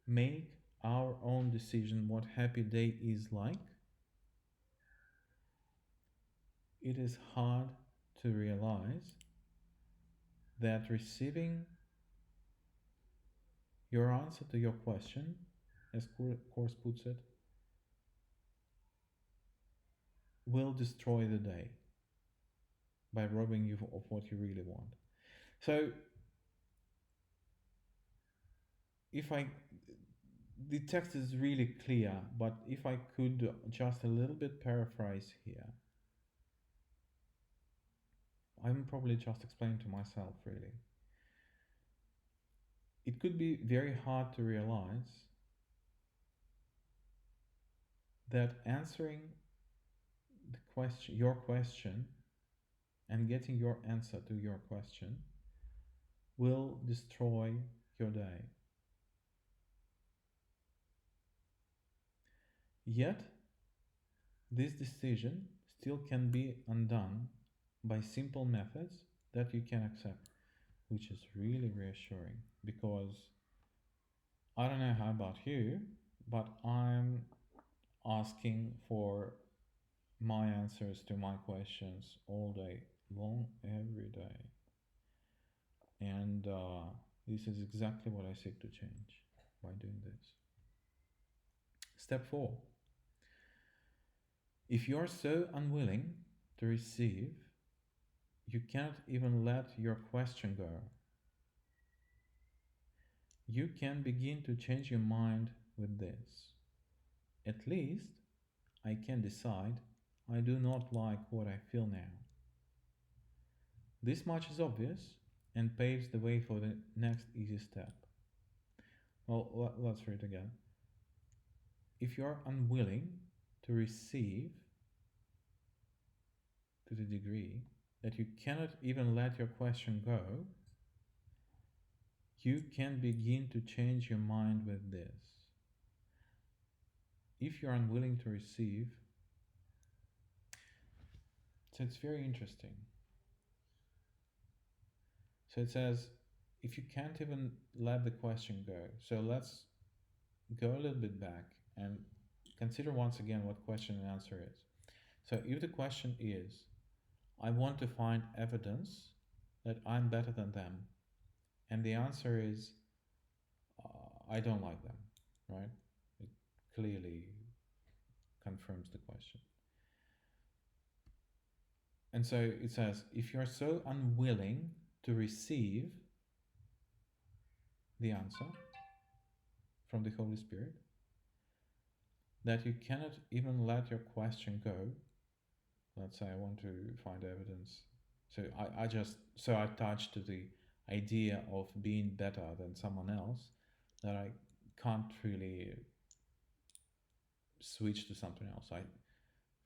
Speaker 1: make our own decision what happy day is like, it is hard to realize that receiving your answer to your question, as Course puts it, will destroy the day by robbing you of what you really want. So if I the text is really clear, but if I could just a little bit paraphrase here, I'm probably just explaining to myself really. It could be very hard to realize that answering the question, your question, and getting your answer to your question will destroy your day. Yet, this decision still can be undone by simple methods that you can accept, which is really reassuring because I don't know how about you, but I'm asking for my answers to my questions all day long, every day. And this is exactly what I seek to change by doing this. Step 4. If you are so unwilling to receive, you cannot even let your question go. You can begin to change your mind with this. At least I can decide I do not like what I feel now. This much is obvious and paves the way for the next easy step. Well, let's read again. If you are unwilling to receive to the degree that you cannot even let your question go, you can begin to change your mind with this. If you are unwilling to receive, so it's very interesting. So it says, if you can't even let the question go, so let's go a little bit back and consider once again what question and answer is. So if the question is, I want to find evidence that I'm better than them, and the answer is, I don't like them, right? It clearly confirms the question. And so it says, if you're so unwilling to receive the answer from the Holy Spirit, that you cannot even let your question go. Let's say I want to find evidence. So I attached to the idea of being better than someone else that I can't really switch to something else. I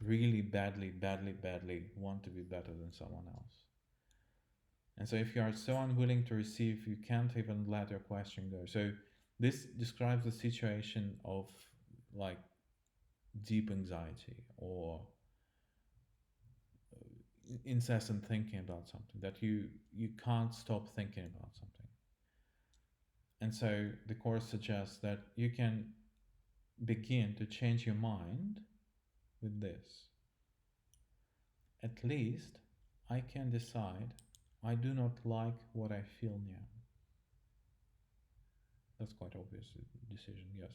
Speaker 1: really badly, badly, badly want to be better than someone else. And so if you are so unwilling to receive, you can't even let your question go. So this describes the situation of like deep anxiety or incessant thinking about something, that you can't stop thinking about something. And so the course suggests that you can begin to change your mind with this. At least I can decide I do not like what I feel now. That's quite obvious decision, yes.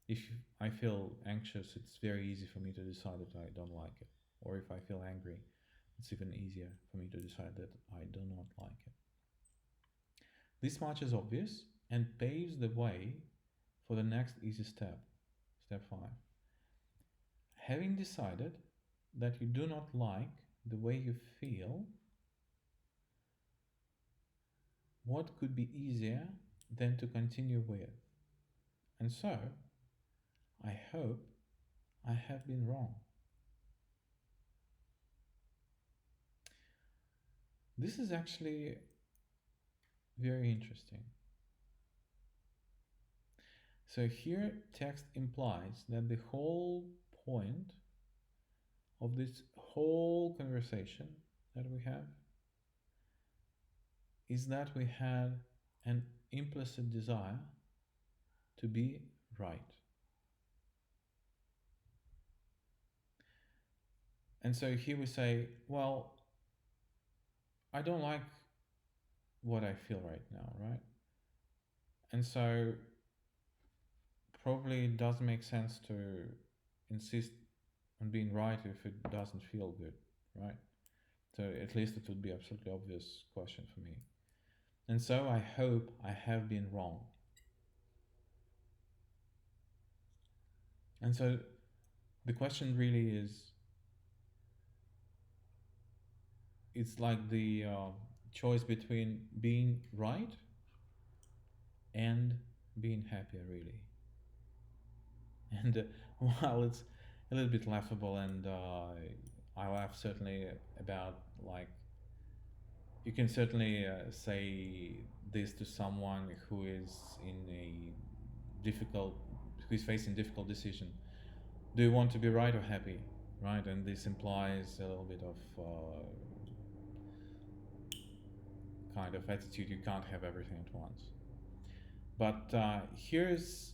Speaker 1: If I feel anxious, it's very easy for me to decide that I don't like it. Or if I feel angry, it's even easier for me to decide that I do not like it. This much is obvious and paves the way for the next easy step, step 5. Having decided that you do not like the way you feel, what could be easier than to continue with? And so, I hope I have been wrong. This is actually very interesting. So here text implies that the whole point of this whole conversation that we have is that we had an implicit desire to be right. And so here we say, well, I don't like what I feel right now, right? And so probably it doesn't make sense to insist on being right if it doesn't feel good, right? So at least it would be absolutely obvious question for me. And so I hope I have been wrong. And so the question really is, it's like the choice between being right and being happier, really. And while it's a little bit laughable, and I laugh certainly about like you can certainly say this to someone who is in a difficult, who is facing difficult decision. Do you want to be right or happy? Right, and this implies a little bit of kind of attitude. You can't have everything at once. But here's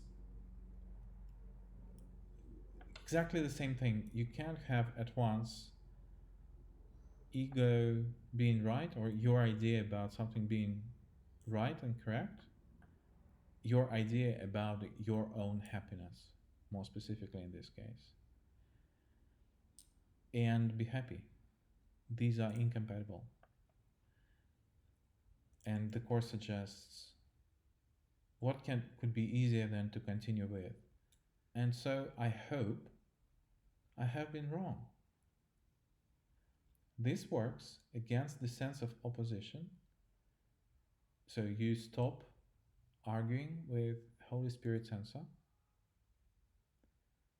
Speaker 1: exactly the same thing. You can't have at once ego being right, or your idea about something being right and correct, your idea about your own happiness, more specifically in this case, and be happy. These are incompatible. And the course suggests what could be easier than to continue with. And so I hope I have been wrong. This works against the sense of opposition. So you stop arguing with Holy Spirit sensor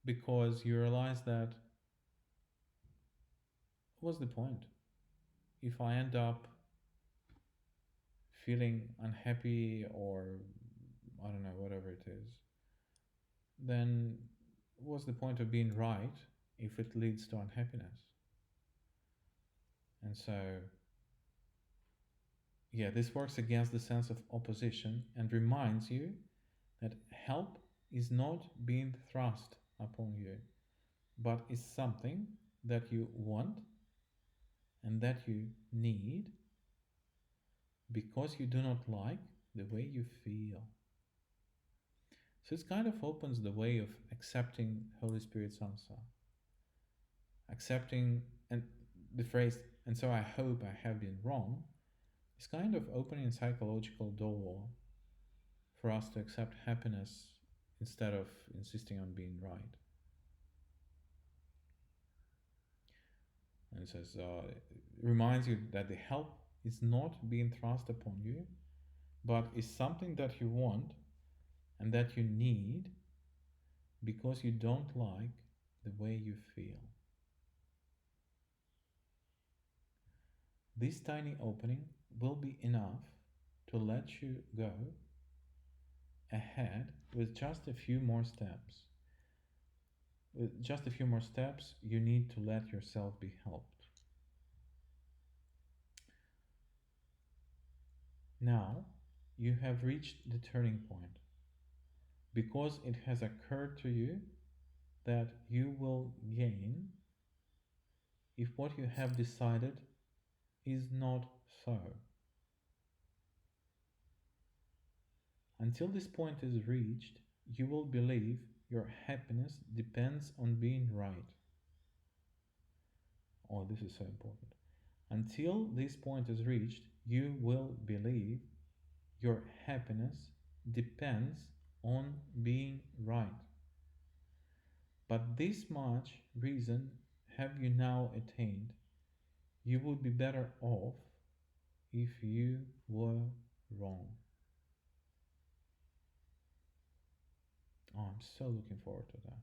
Speaker 1: because you realize that what's the point? If I end up feeling unhappy or I don't know, whatever it is, then what's the point of being right if it leads to unhappiness? And so, yeah, this works against the sense of opposition and reminds you that help is not being thrust upon you, but is something that you want and that you need because you do not like the way you feel. So it kind of opens the way of accepting Holy Spirit's answer. Accepting and the phrase, and so I hope I have been wrong, is kind of opening a psychological door for us to accept happiness instead of insisting on being right. And says, reminds you that the help is not being thrust upon you, but is something that you want and that you need because you don't like the way you feel. This tiny opening will be enough to let you go ahead with just a few more steps. With just a few more steps, you need to let yourself be helped. Now, you have reached the turning point because it has occurred to you that you will gain if what you have decided is not so. Until this point is reached, you will believe your happiness depends on being right. Oh, this is so important. Until this point is reached, you will believe your happiness depends on being right. But this much reason have you now attained. You would be better off if you were wrong. Oh, I'm so looking forward to that.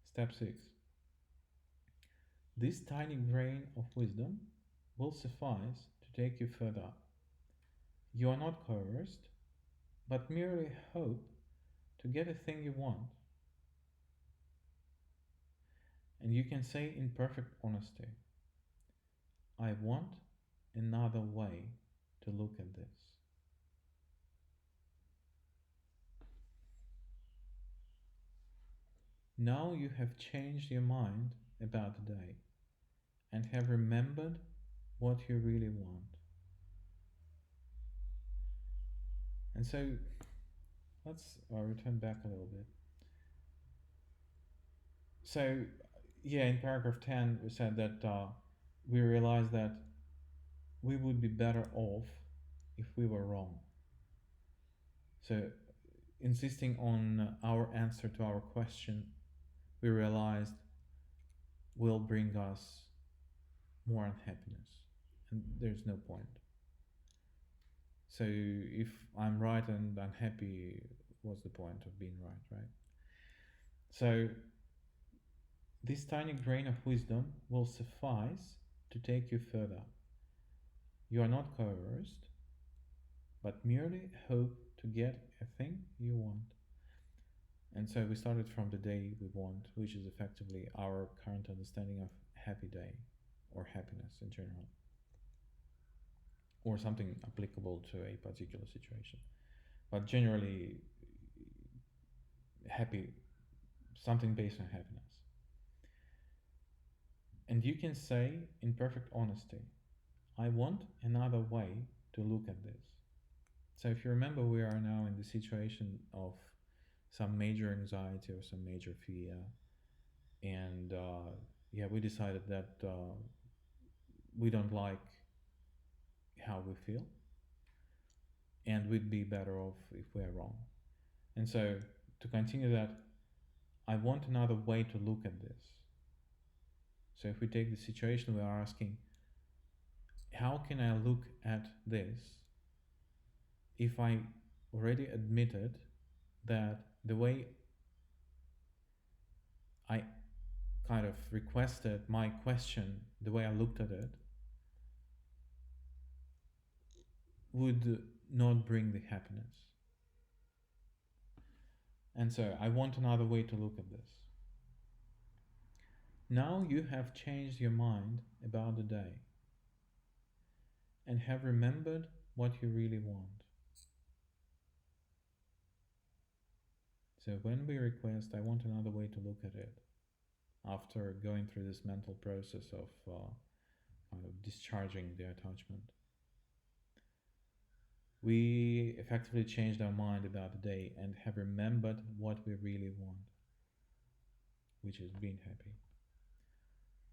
Speaker 1: Step 6. This tiny grain of wisdom will suffice to take you further. You are not coerced, but merely hope to get a thing you want. And you can say in perfect honesty, I want another way to look at this. Now you have changed your mind about the day and have remembered what you really want. And so let's return back a little bit. So, yeah, in paragraph 10, we said that we realized that we would be better off if we were wrong. So, insisting on our answer to our question, we realized will bring us more unhappiness. And there's no point. So, if I'm right and unhappy, what's the point of being right, right? So, this tiny grain of wisdom will suffice to take you further. You are not coerced, but merely hope to get a thing you want. And so we started from the day we want, which is effectively our current understanding of happy day or happiness in general, or something applicable to a particular situation. But generally, happy, something based on happiness. And you can say in perfect honesty, I want another way to look at this. So if you remember, we are now in the situation of some major anxiety or some major fear, and yeah, we decided that we don't like how we feel, and we'd be better off if we're wrong. And so to continue that, I want another way to look at this. So if we take the situation, we are asking, how can I look at this if I already admitted that the way I kind of requested my question, the way I looked at it, would not bring the happiness. And so I want another way to look at this. Now you have changed your mind about the day and have remembered what you really want. So when we request, I want another way to look at it, after going through this mental process of kind of discharging the attachment, we effectively changed our mind about the day and have remembered what we really want, which is being happy.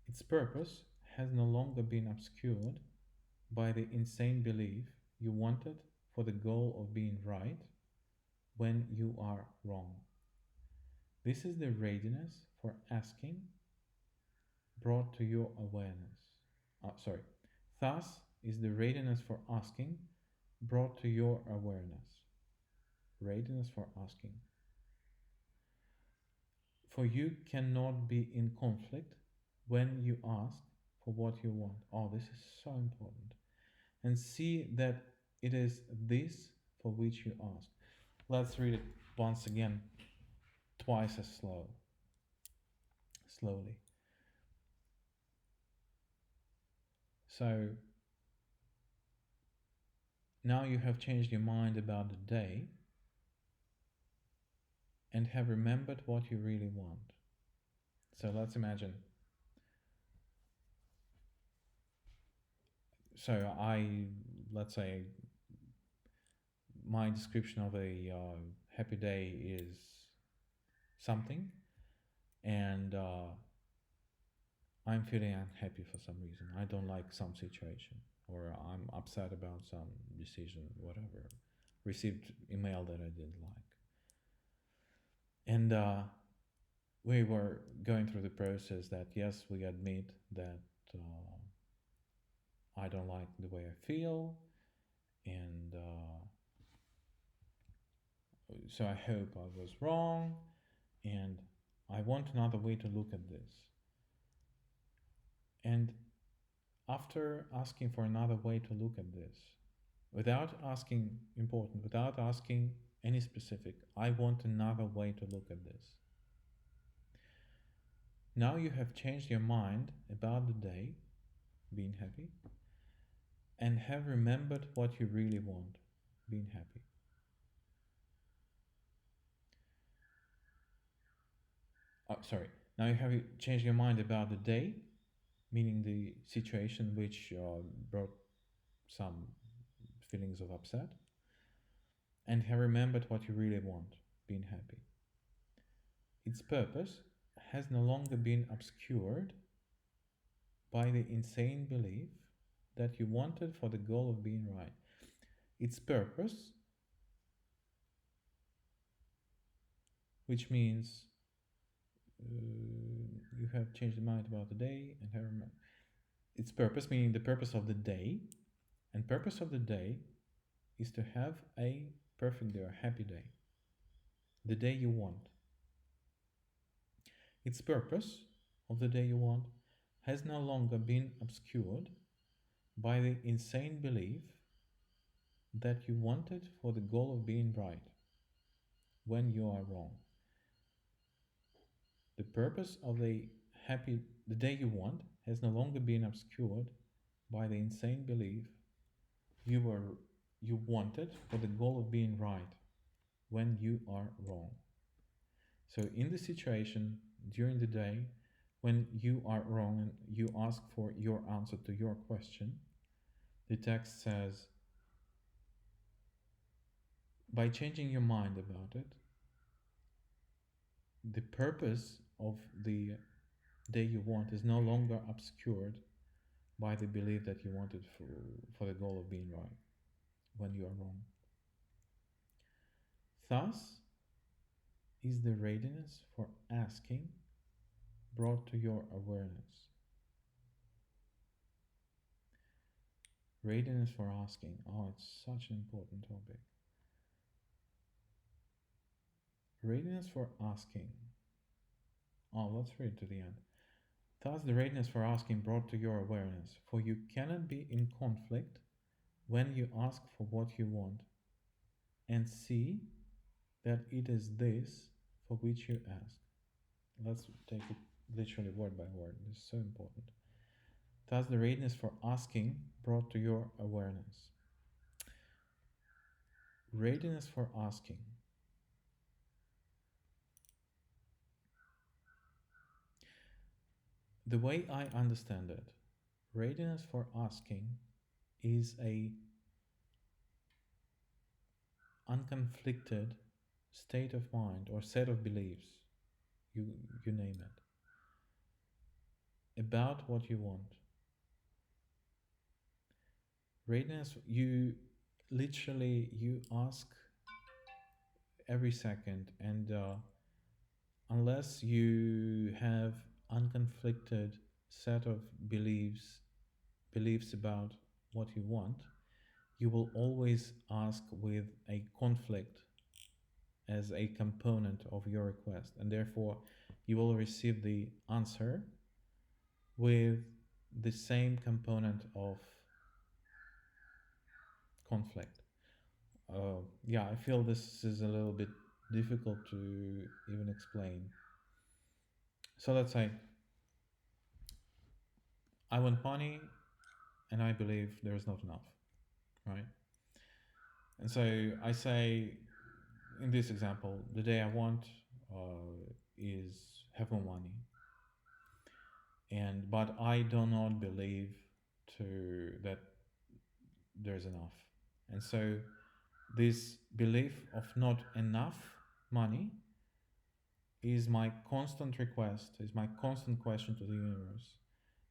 Speaker 1: Its purpose has no longer been obscured by the insane belief you wanted for the goal of being right when you are wrong. This is the readiness for asking brought to your awareness. Sorry. Thus is the readiness for asking brought to your awareness. Readiness for asking. For you cannot be in conflict when you ask for what you want. Oh, this is so important. And see that it is this for which you ask. Let's read it once again, twice as slowly. So now you have changed your mind about the day and have remembered what you really want. So let's imagine. So let's say, my description of a happy day is something, and I'm feeling unhappy for some reason. I don't like some situation, or I'm upset about some decision, whatever. Received email that I didn't like, and we were going through the process that yes, we admit that I don't like the way I feel, and so I hope I was wrong, and I want another way to look at this. And after asking for another way to look at this, without asking any specific, I want another way to look at this. Now you have changed your mind about the day, being happy, and have remembered what you really want, being happy. Sorry. Now you have changed your mind about the day, meaning the situation which brought some feelings of upset, and have remembered what you really want, being happy. Its purpose has no longer been obscured by the insane belief that you wanted for the goal of being right. Its purpose, which means you have changed your mind about the day and have remembered. Its purpose, meaning the purpose of the day, and purpose of the day is to have a perfect day or happy day, the day you want. Its purpose of the day you want has no longer been obscured by the insane belief that you wanted for the goal of being right when you are wrong. The purpose of the day you want has no longer been obscured by the insane belief you were you wanted for the goal of being right when you are wrong. So in the situation during the day when you are wrong and you ask for your answer to your question, the text says, by changing your mind about it, the purpose of the day you want is no longer obscured by the belief that you wanted for the goal of being right when you are wrong. Thus is the readiness for asking brought to your awareness. Readiness for asking. Oh, it's such an important topic. Readiness for asking. Oh, let's read to the end. Thus, the readiness for asking brought to your awareness, for you cannot be in conflict when you ask for what you want, and see that it is this for which you ask. Let's take it literally word by word. This is so important. Thus, the readiness for asking brought to your awareness. Readiness for asking. The way I understand it, readiness for asking is a unconflicted state of mind or set of beliefs, you name it, about what you want. Readiness, you ask every second, and unless you have unconflicted set of beliefs about what you want, you will always ask with a conflict as a component of your request, and therefore you will receive the answer with the same component of conflict. Yeah, I feel this is a little bit difficult to even explain. So let's say I want money and I believe there is not enough, right? And so I say, in this example, the day I want is have more money, and but I do not believe to that there's enough, and so this belief of not enough money is my constant request, is my constant question to the universe.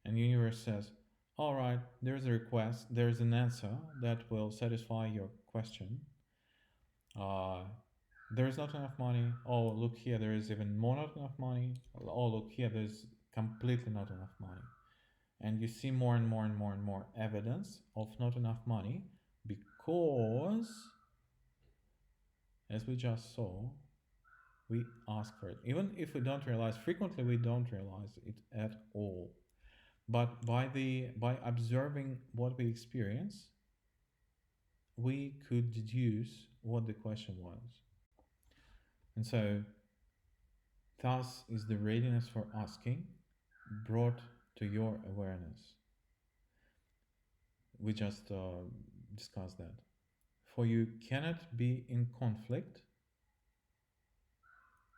Speaker 1: And the universe says, all right, there's a request, there's an answer that will satisfy your question. Uh, there is not enough money. Oh, look here, there is even more not enough money. Oh, look here, there's completely not enough money. And you see more and more and more and more evidence of not enough money because, as we just saw, we ask for it. Even if we don't realize, frequently we don't realize it at all. But by observing what we experience, we could deduce what the question was. And so, thus is the readiness for asking brought to your awareness. We just discussed that. For you cannot be in conflict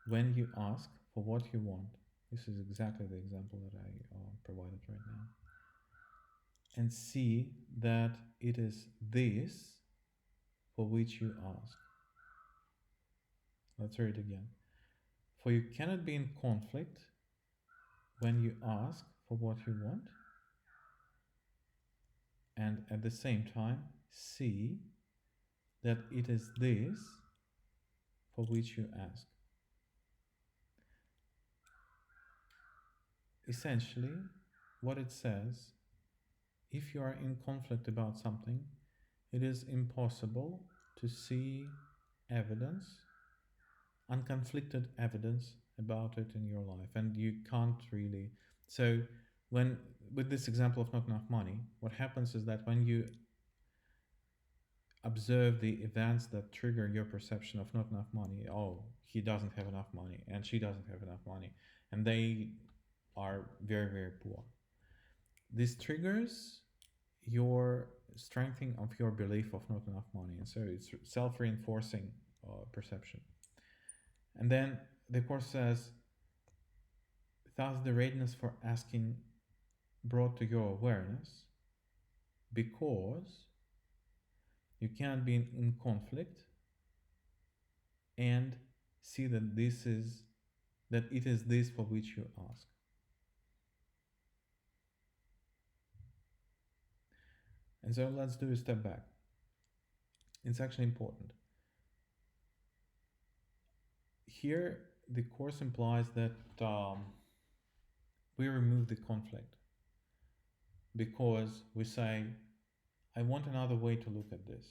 Speaker 1: when you ask for what you want. This is exactly the example that I provided right now. And see that it is this for which you ask. Let's read it again. For you cannot be in conflict when you ask for what you want, and at the same time see that it is this for which you ask. Essentially, what it says, if you are in conflict about something, it is impossible to see evidence, unconflicted evidence about it in your life, and you can't really. So, when with this example of not enough money, what happens is that when you observe the events that trigger your perception of not enough money, oh, he doesn't have enough money, and she doesn't have enough money, and they are very, very poor. This triggers your strengthening of your belief of not enough money, and so it's self-reinforcing perception. And then the course says, thus the readiness for asking brought to your awareness because you can't be in conflict and see that it is this for which you ask. And so let's do a step back. It's actually important. Here, the course implies that we remove the conflict because we say, I want another way to look at this.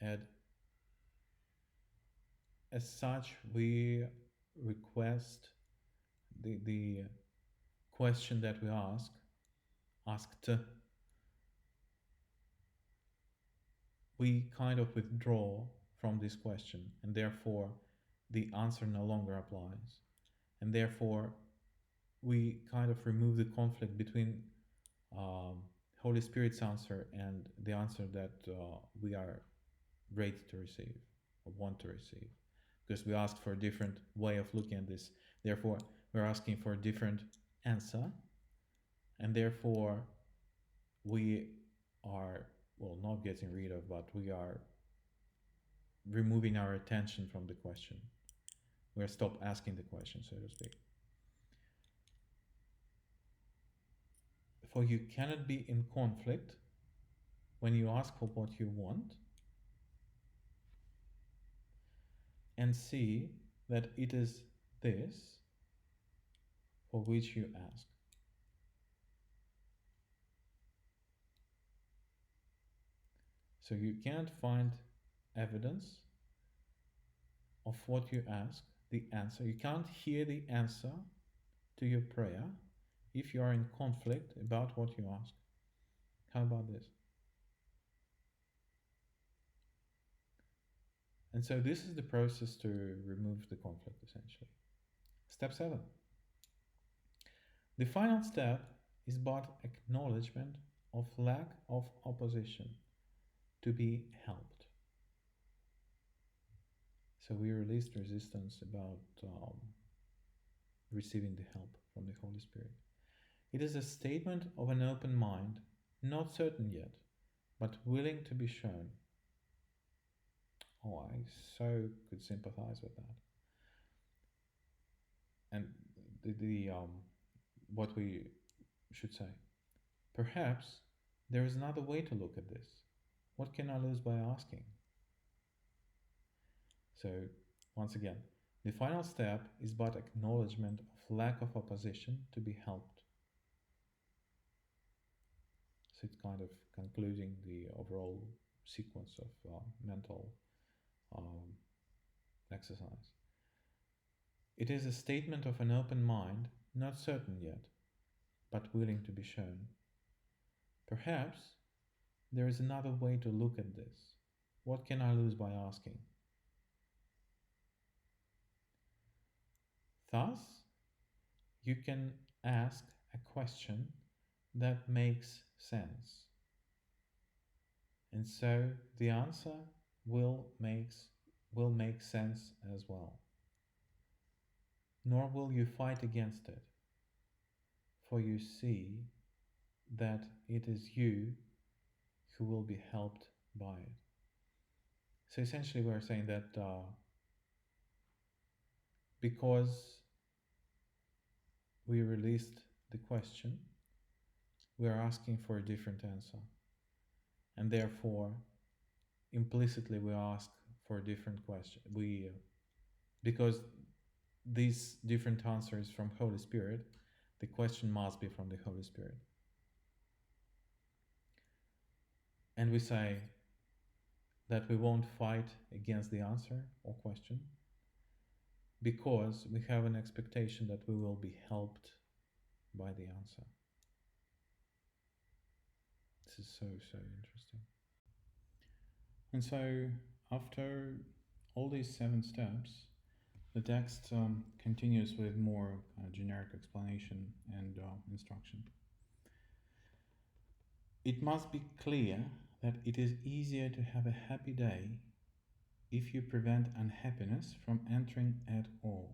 Speaker 1: And as such, we request the question that we asked, we kind of withdraw from this question, and therefore the answer no longer applies. And therefore, we kind of remove the conflict between Holy Spirit's answer and the answer that we are ready to receive or want to receive. Because we asked for a different way of looking at this. Therefore, we're asking for a different answer. And therefore, we are, well, not getting rid of, but we are removing our attention from the question. We're stop asking the question, so to speak. For you cannot be in conflict when you ask for what you want and see that it is this for which you ask. So you can't find evidence of what you ask, the answer. You can't hear the answer to your prayer if you are in conflict about what you ask. How about this? And so this is the process to remove the conflict essentially. Step 7. The final step is but acknowledgement of lack of opposition to be helped. So we released resistance about receiving the help from the Holy Spirit. It is a statement of an open mind, not certain yet, but willing to be shown. Oh, I so could sympathize with that. And the what we should say. Perhaps there is another way to look at this. What can I lose by asking? So, once again, the final step is but acknowledgement of lack of opposition to be helped. So it's kind of concluding the overall sequence of mental um, exercise. It is a statement of an open mind, not certain yet, but willing to be shown. Perhaps there is another way to look at this. What can I lose by asking? Thus, you can ask a question that makes sense. And so the answer will make sense as well. Nor will you fight against it, for you see that it is you who will be helped by it. So essentially, we're saying that because we released the question, we are asking for a different answer. And therefore, implicitly, we ask for a different question. Because these different answers from Holy Spirit, the question must be from the Holy Spirit. And we say that we won't fight against the answer or question because we have an expectation that we will be helped by the answer. This is so interesting. And so, after all these 7 steps, the text continues with more generic explanation and instruction. It must be clear that it is easier to have a happy day if you prevent unhappiness from entering at all.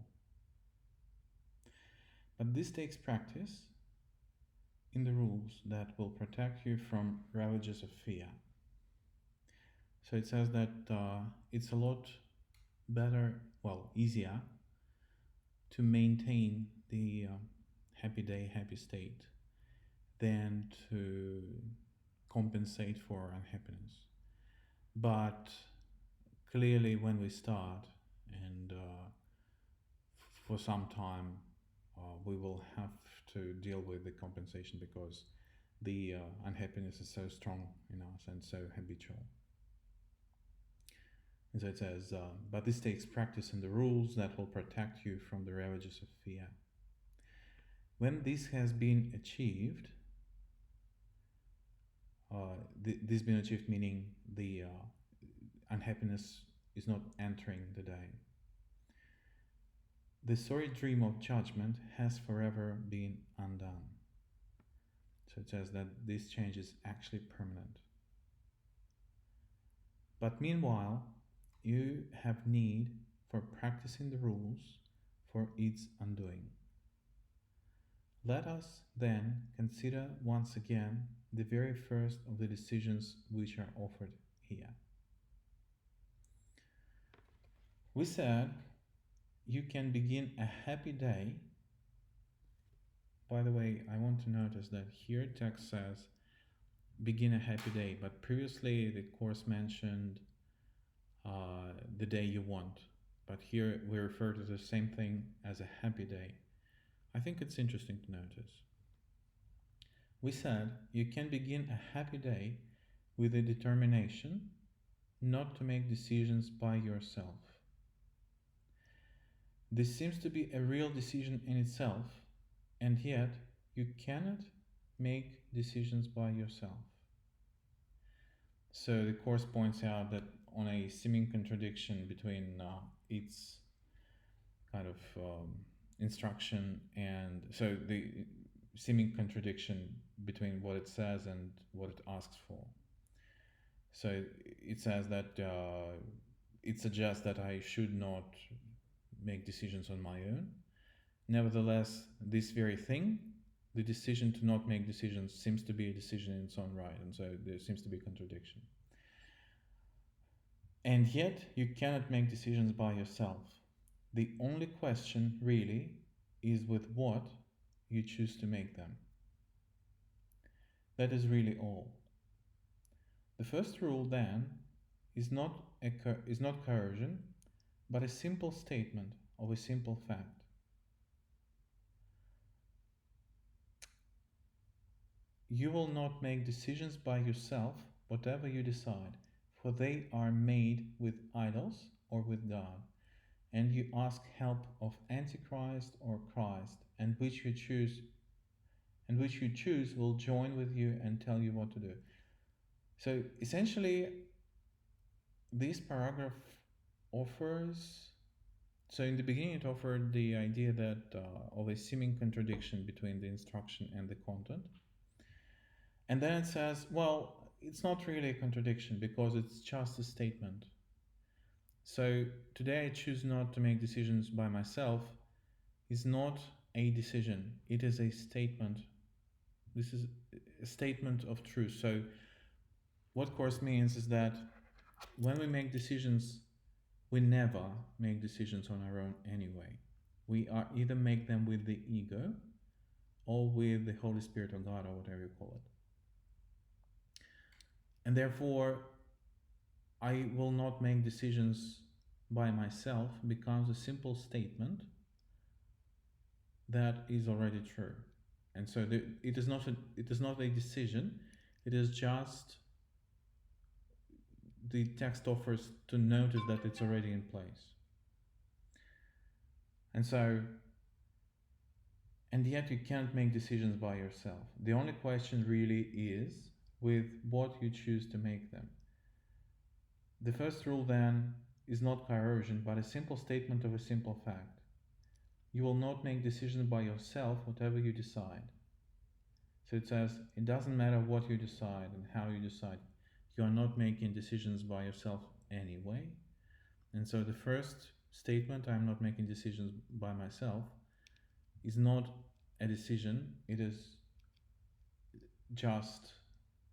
Speaker 1: But this takes practice in the rules that will protect you from ravages of fear. So it says that it's a lot better, easier to maintain the happy day, happy state than to compensate for unhappiness. But clearly, when we start and for some time, we will have to deal with the compensation because the unhappiness is so strong in us and so habitual. And so it says, but this takes practice in the rules that will protect you from the ravages of fear. When this has been achieved, this been achieved meaning the unhappiness is not entering the day. The sorry dream of judgment has forever been undone. So it says that this change is actually permanent. But meanwhile, you have need for practicing the rules for its undoing. Let us then consider once again the very first of the decisions which are offered here. We said you can begin a happy day. By the way, I want to notice that here text says begin a happy day, but previously the course mentioned the day you want, but here we refer to the same thing as a happy day. I think it's interesting to notice. We said you can begin a happy day with a determination not to make decisions by yourself. This seems to be a real decision in itself, and yet you cannot make decisions by yourself. So the course points out that on a seeming contradiction between its kind of instruction and so the seeming contradiction between what it says and what it asks for. So it says that it suggests that I should not make decisions on my own. Nevertheless, this very thing, the decision to not make decisions, seems to be a decision in its own right, and so there seems to be a contradiction. And yet, you cannot make decisions by yourself. The only question really is with what you choose to make them. That is really all. The first rule then is not coercion, but a simple statement of a simple fact. You will not make decisions by yourself, whatever you decide, for they are made with idols or with God, and you ask help of Antichrist or Christ, and which you choose will join with you and tell you what to do. So essentially, this paragraph offers. So in the beginning, it offered the idea that of a seeming contradiction between the instruction and the content. And then it says, well, it's not really a contradiction because it's just a statement. So today I choose not to make decisions by myself is not a decision. It is a statement. This is a statement of truth. So what course means is that when we make decisions, we never make decisions on our own anyway. We are either make them with the ego or with the Holy Spirit or God or whatever you call it. And therefore, I will not make decisions by myself becomes a simple statement that is already true. And so it is not a decision, it is just the text offers to notice that it's already in place. And yet you can't make decisions by yourself. The only question really is with what you choose to make them. The first rule then is not coercion, but a simple statement of a simple fact. You will not make decisions by yourself, whatever you decide. So it says, it doesn't matter what you decide and how you decide. You are not making decisions by yourself anyway. And so the first statement, I'm not making decisions by myself, is not a decision. It is just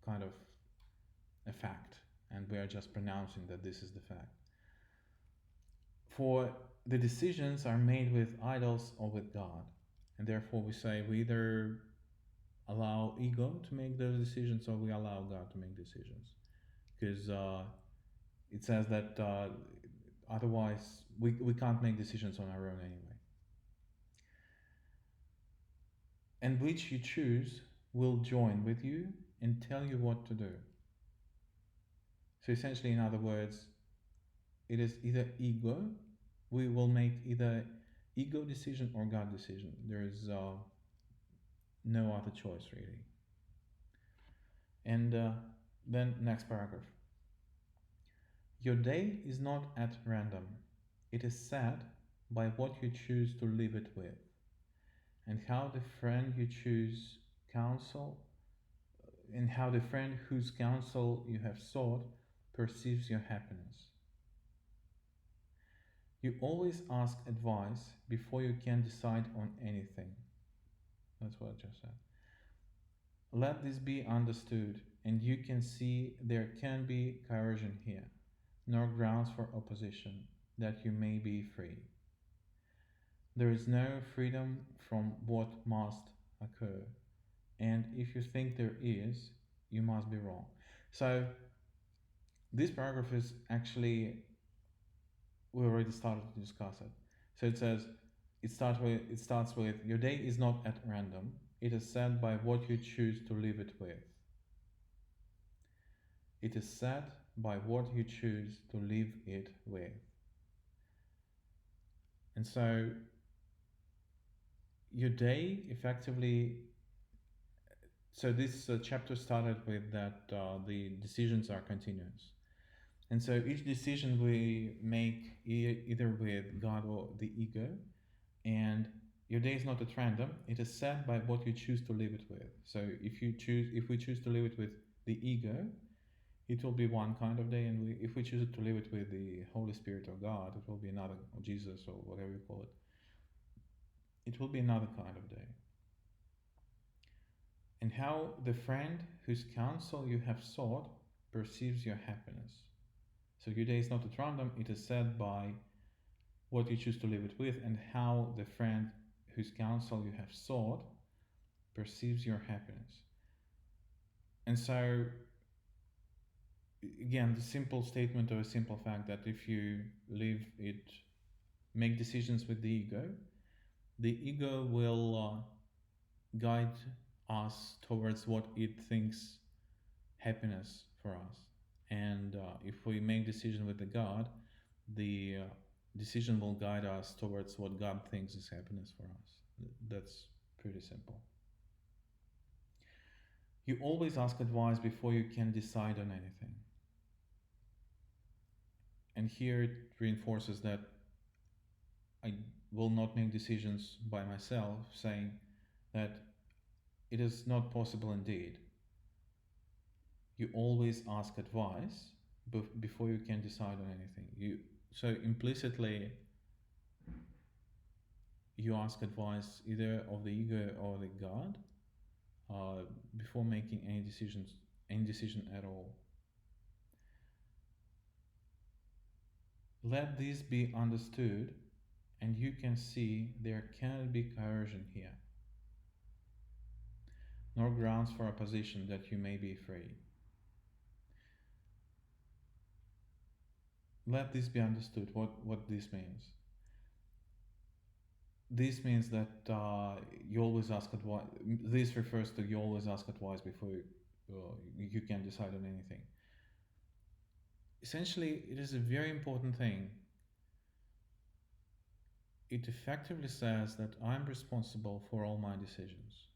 Speaker 1: kind of a fact. And we are just pronouncing that this is the fact. For the decisions are made with idols or with God. And therefore we say we either allow ego to make those decisions or we allow God to make decisions. Because it says that otherwise we can't make decisions on our own anyway. And which you choose will join with you and tell you what to do. So essentially, in other words, it is either ego, we will make either ego decision or God decision. There is no other choice really. And then next paragraph. Your day is not at random. It is set by what you choose to live it with, and how the friend you choose counsel, and how the friend whose counsel you have sought perceives your happiness. You always ask advice before you can decide on anything. That's what I just said. Let this be understood, and you can see there can be coercion here, nor grounds for opposition, that you may be free. There is no freedom from what must occur, and if you think there is, you must be wrong. So this paragraph is actually, we already started to discuss it. So it says, it starts with your day is not at random. It is set by what you choose to live it with. It is set by what you choose to live it with. And so your day effectively, so this chapter started with that the decisions are continuous. And so each decision we make either with God or the ego, and your day is not at random. It is set by what you choose to live it with. So if we choose to live it with the ego, it will be one kind of day, and if we choose to live it with the Holy Spirit or God, it will be another, or Jesus or whatever you call it. It will be another kind of day. And how the friend whose counsel you have sought perceives your happiness. So your day is not at random, it is set by what you choose to live it with, and how the friend whose counsel you have sought perceives your happiness. And so, again, the simple statement or a simple fact that if you live it, make decisions with the ego will guide us towards what it thinks happiness for us. And if we make decision with the God, the decision will guide us towards what God thinks is happiness for us. That's pretty simple. You always ask advice before you can decide on anything. And here it reinforces that I will not make decisions by myself, saying that it is not possible indeed. You always ask advice before you can decide on anything. So implicitly you ask advice either of the ego or the God uh, before making any decision at all. Let this be understood, and you can see there cannot be coercion here, nor grounds for opposition that you may be free. Let this be understood. What this means. This means that you always ask advice. This refers to you always ask advice before you can decide on anything. Essentially, it is a very important thing. It effectively says that I'm responsible for all my decisions.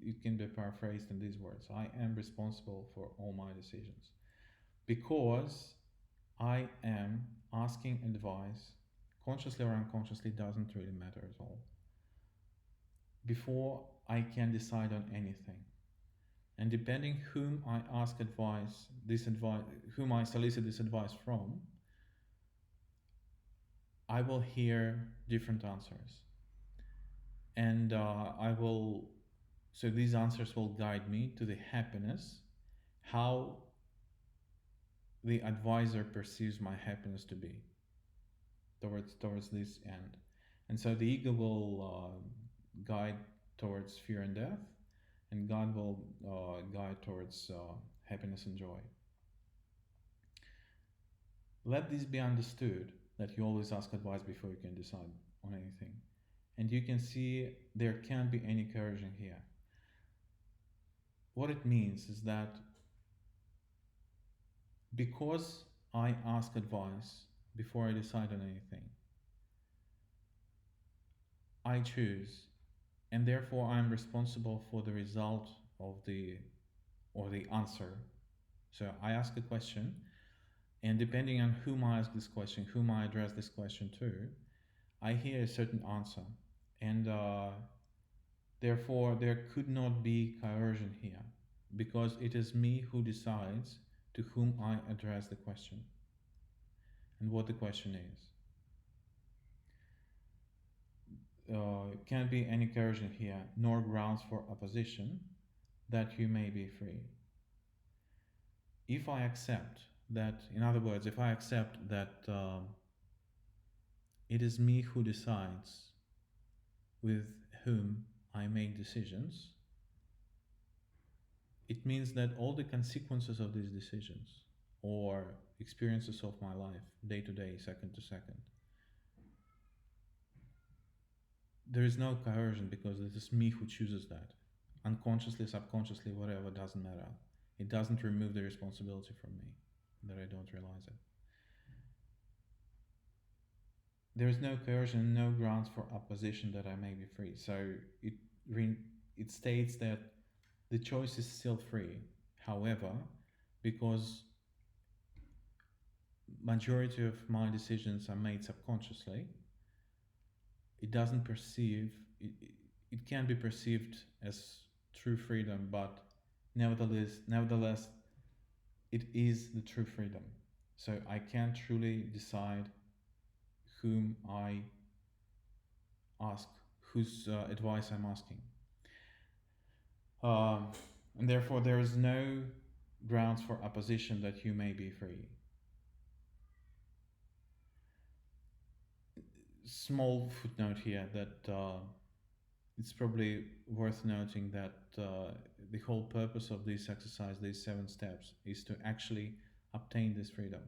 Speaker 1: It can be paraphrased in these words: I am responsible for all my decisions because I am asking advice, consciously or unconsciously, doesn't really matter at all, before I can decide on anything. And depending whom I ask whom I solicit this advice from, I will hear different answers. And so these answers will guide me to the happiness, how the advisor perceives my happiness to be towards this end. And so the ego will guide towards fear and death, and God will guide towards happiness and joy. Let this be understood, that you always ask advice before you can decide on anything. And you can see there can't be any coercion here. What it means is that because I ask advice before I decide on anything, I choose, and therefore I'm responsible for the result of the answer. So I ask a question, and depending on whom I ask this question, whom I address this question to, I hear a certain answer, and therefore there could not be coercion here, because it is me who decides to whom I address the question and what the question is. Can't be any coercion here, nor grounds for opposition, that you may be free. If I accept that, in other words, if I accept that it is me who decides with whom I make decisions, it means that all the consequences of these decisions or experiences of my life, day to day, second to second, there is no coercion because it is me who chooses that. Unconsciously, subconsciously, whatever, doesn't matter. It doesn't remove the responsibility from me that I don't realize it. There is no coercion, no grounds for opposition that I may be free. So it it states that the choice is still free. However, because majority of my decisions are made subconsciously, it doesn't perceive it can be perceived as true freedom, but nevertheless it is the true freedom. So I can truly decide whom I ask, whose advice I'm asking. Um, and therefore, there is no grounds for opposition that you may be free. Small footnote here that it's probably worth noting that the whole purpose of this exercise, these 7 steps, is to actually obtain this freedom,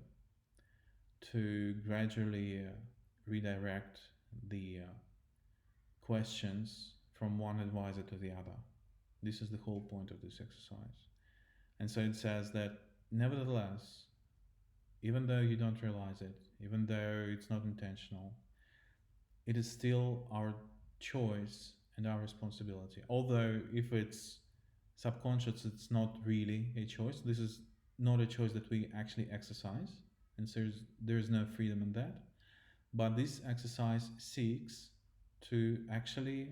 Speaker 1: to gradually redirect the questions from one advisor to the other. This is the whole point of this exercise. And so it says that, nevertheless, even though you don't realize it, even though it's not intentional, it is still our choice and our responsibility. Although, if it's subconscious, it's not really a choice. This is not a choice that we actually exercise, and so there's no freedom in that. But this exercise seeks to actually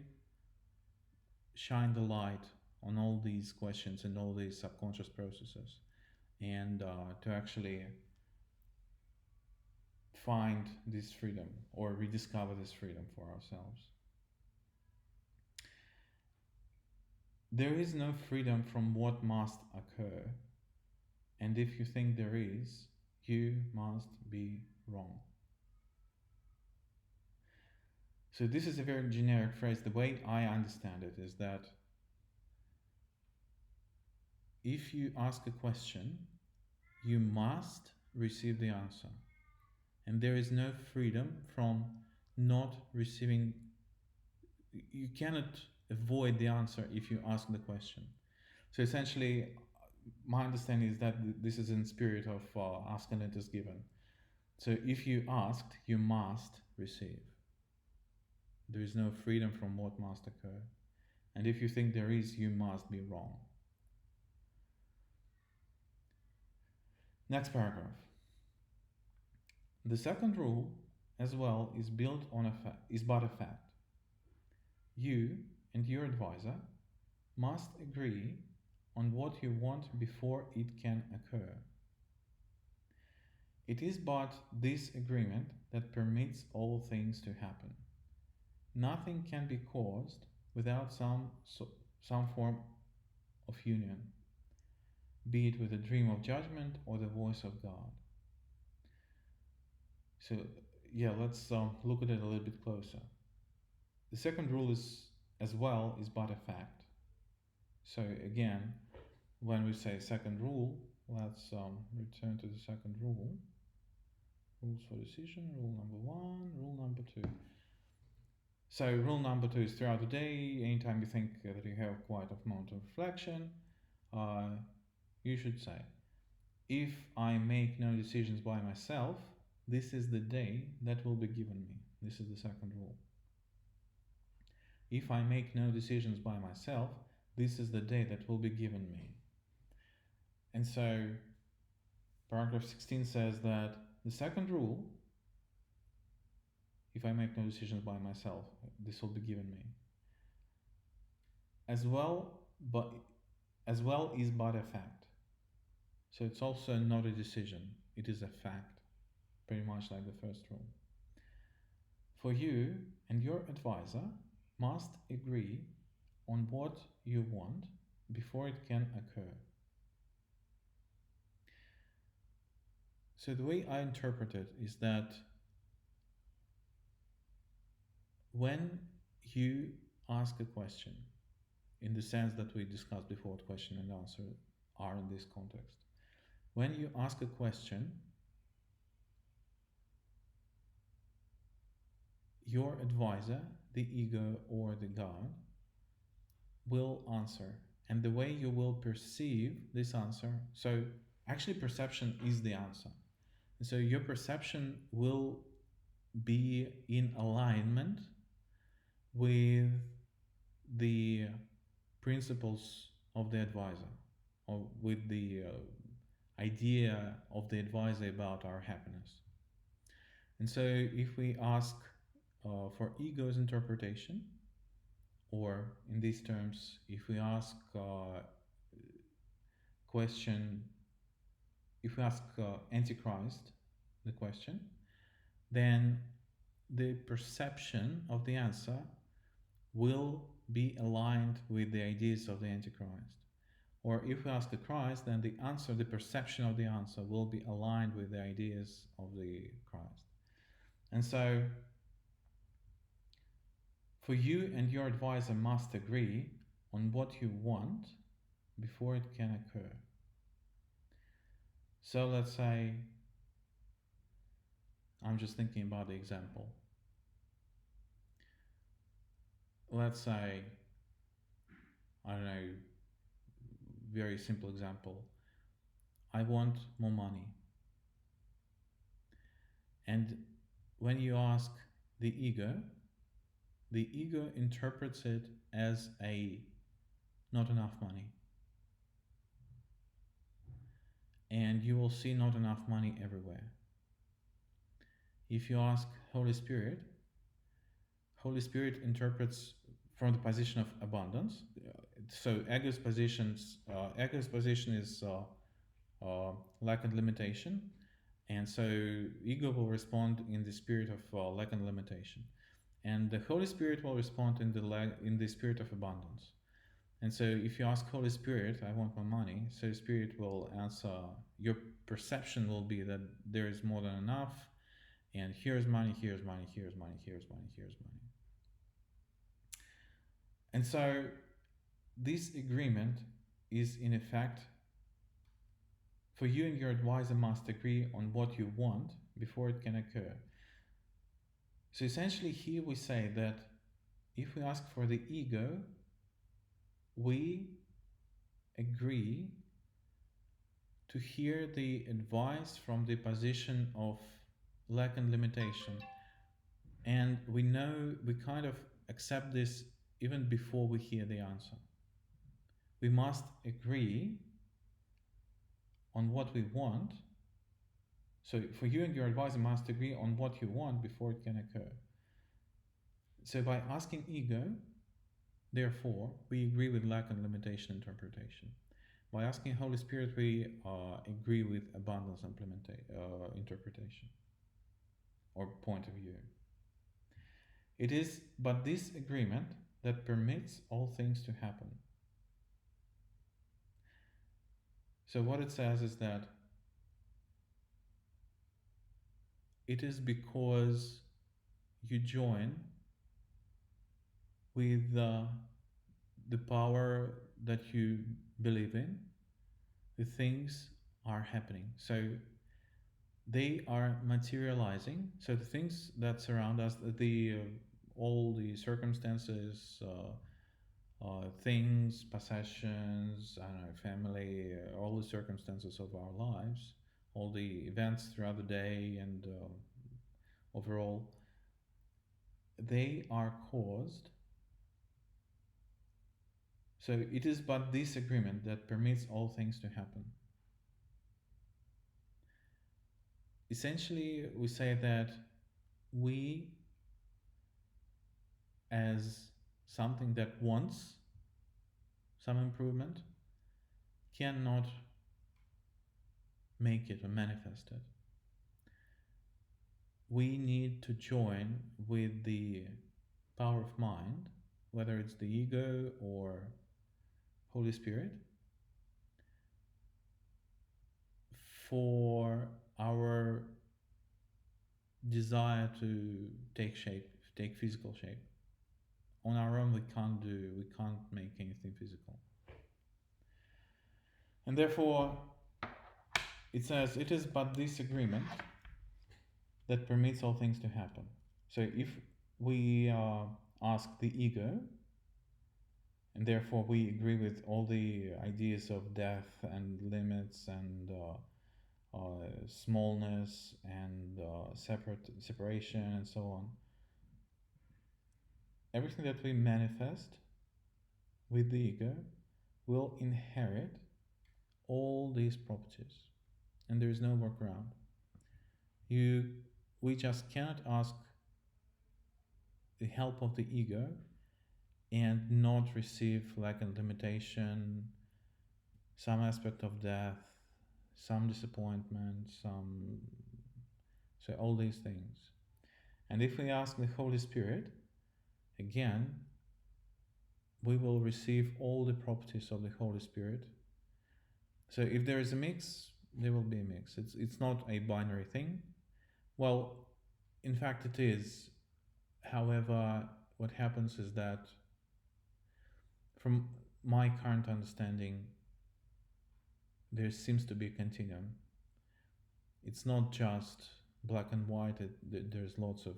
Speaker 1: shine the light on all these questions and all these subconscious processes, and to actually find this freedom or rediscover this freedom for ourselves. There is no freedom from what must occur, and if you think there is, you must be wrong. So this is a very generic phrase. The way I understand it is that if you ask a question, you must receive the answer. And there is no freedom from not receiving. You cannot avoid the answer if you ask the question. So essentially, my understanding is that this is in spirit of ask and it is given. So if you asked, you must receive. There is no freedom from what must occur. And if you think there is, you must be wrong. Next paragraph. The second rule, as well, is built on is but a fact. You and your advisor must agree on what you want before it can occur. It is but this agreement that permits all things to happen. Nothing can be caused without some form of union, be it with a dream of judgment or the voice of God. So, yeah, let's look at it a little bit closer. The second rule is, as well, is but a fact. So again, when we say second rule, let's return to the second rule. Rules for decision, rule number 1, rule number 2. So rule number 2 is throughout the day, anytime you think that you have quite a moment of reflection, you should say, if I make no decisions by myself, this is the day that will be given me. This is the second rule. If I make no decisions by myself, this is the day that will be given me. And so paragraph 16 says that the second rule, if I make no decisions by myself, this will be given me. As well is but a fact. So it's also not a decision, it is a fact, pretty much like the first rule. For you and your advisor must agree on what you want before it can occur. So the way I interpret it is that when you ask a question, in the sense that we discussed before, what question and answer are in this context, when you ask a question, your advisor, the ego or the God, will answer, and the way you will perceive this answer. So actually perception is the answer. And so your perception will be in alignment with the principles of the advisor, or with the idea of the advisor about our happiness. And so if we ask for ego's interpretation, or in these terms, if we ask question, if we ask Antichrist the question, then the perception of the answer will be aligned with the ideas of the Antichrist. Or if we ask the Christ, then the answer, the perception of the answer will be aligned with the ideas of the Christ. And so, for you and your advisor must agree on what you want before it can occur. So let's say, I'm just thinking about the example. Let's say, I don't know, very simple example. I want more money. And when you ask the ego interprets it as a not enough money. And you will see not enough money everywhere. If you ask Holy Spirit interprets from the position of abundance. So ego's position is lack and limitation, and so ego will respond in the spirit of lack and limitation, and the Holy Spirit will respond in the spirit of abundance. And so if you ask Holy Spirit, I want more money, so Spirit will answer, your perception will be that there is more than enough, and here's money, here's money, here's money, here's money, here's money. And so this agreement is in effect, for you and your advisor must agree on what you want before it can occur. So essentially here we say that if we ask for the ego, we agree to hear the advice from the position of lack and limitation. And we know, we kind of accept this even before we hear the answer. We must agree on what we want. So for you and your advisor must agree on what you want before it can occur. So by asking ego, therefore, we agree with lack and limitation interpretation. By asking Holy Spirit, we agree with abundance interpretation or point of view. It is but this agreement that permits all things to happen. So what it says is that it is because you join with the power that you believe in, the things are happening. So they are materializing. So the things that surround us, all the circumstances, things, possessions, I don't know, family, all the circumstances of our lives, all the events throughout the day, and overall, they are caused. So it is but this agreement that permits all things to happen. Essentially, we say that we, as something that wants some improvement, cannot make it or manifest it. We need to join with the power of mind, whether it's the ego or Holy Spirit, for our desire to take shape, take physical shape. On our own, we can't make anything physical. And therefore, it says, it is but this agreement that permits all things to happen. So if we ask the ego, and therefore we agree with all the ideas of death and limits and smallness and separation and so on. Everything that we manifest with the ego will inherit all these properties, and there is no workaround. You, we just cannot ask the help of the ego and not receive like a limitation, some aspect of death, some disappointment, some, so all these things. And if we ask the Holy Spirit, again, we will receive all the properties of the Holy Spirit. So if there is a mix, there will be a mix. It's not a binary thing. Well, in fact, it is. However, what happens is that, from my current understanding, there seems to be a continuum. It's not just black and white. There's lots of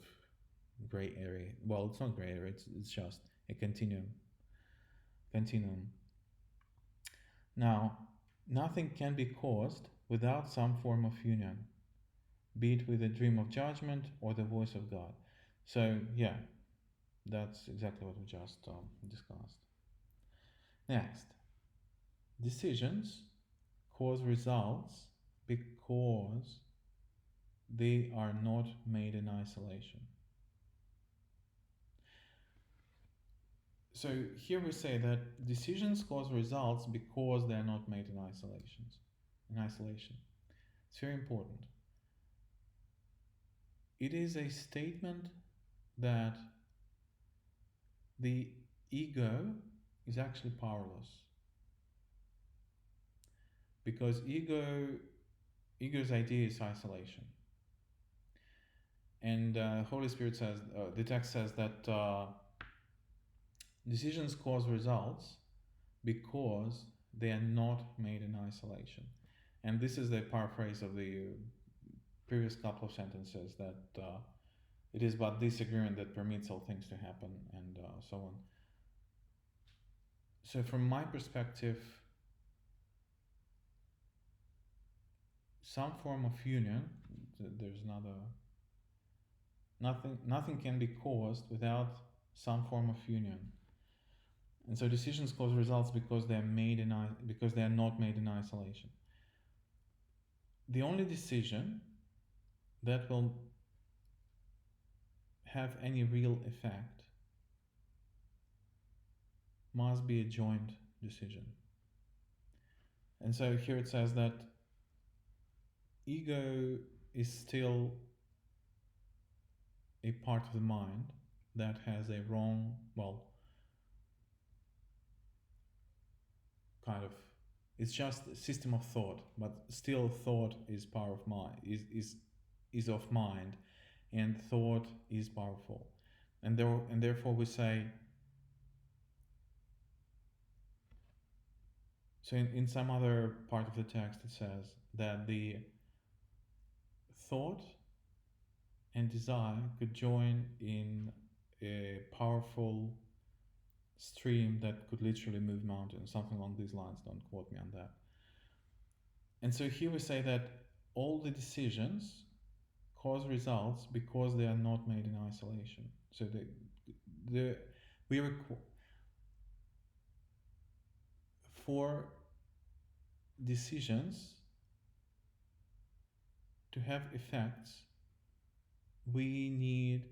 Speaker 1: gray area. Well, it's not gray area. It's just a continuum. Continuum. Now, nothing can be caused without some form of union, be it with a dream of judgment or the voice of God. So, yeah, that's exactly what we just discussed. Next, decisions cause results because they are not made in isolation. So here we say that decisions cause results because they are not made in isolations. In isolation. It's very important. It is a statement that the ego is actually powerless, because ego's idea is isolation, and Holy Spirit says, the text says that decisions cause results because they are not made in isolation. And this is the paraphrase of the previous couple of sentences, that it is but this agreement that permits all things to happen, and so on. So from my perspective, some form of union, there's nothing can be caused without some form of union. And so decisions cause results because they are not made in isolation. The only decision that will have any real effect must be a joint decision. And so here it says that ego is still a part of the mind that has a wrong, well, kind of, it's just a system of thought, but still thought is power of mind, is of mind, and thought is powerful. And therefore we say, so in some other part of the text it says that the thought and desire could join in a powerful stream that could literally move mountains, something along these lines. Don't quote me on that. And so here we say that all the decisions cause results because they are not made in isolation. So we for decisions to have effects, we need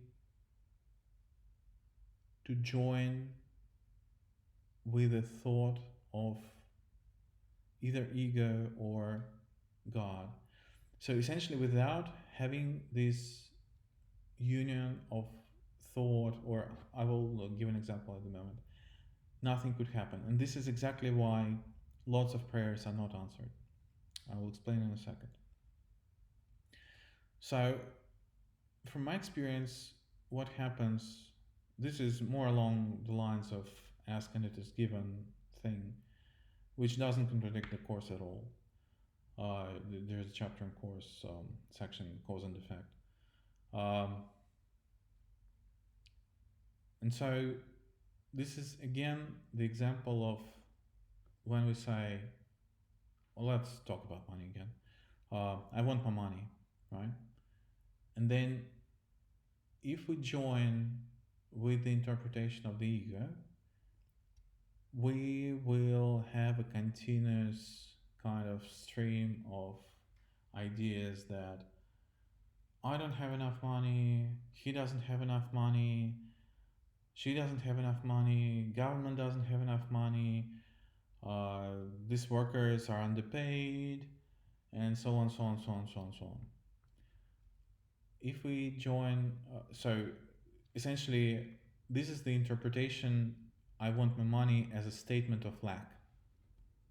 Speaker 1: to join with a thought of either ego or God. So essentially, without having this union of thought, or I will give an example at the moment, nothing could happen. And this is exactly why lots of prayers are not answered. I will explain in a second. So, from my experience, what happens, this is more along the lines of ask and it is given thing, which doesn't contradict the course at all. There's a chapter in course section, cause and effect. And so this is again the example of when we say, well, let's talk about money again. I want my money, right? And then if we join with the interpretation of the ego, we will have a continuous kind of stream of ideas that I don't have enough money, he doesn't have enough money, she doesn't have enough money, government doesn't have enough money, these workers are underpaid, and so on, so on, so on, so on, so on. If we join, so essentially, this is the interpretation. I want my money as a statement of lack.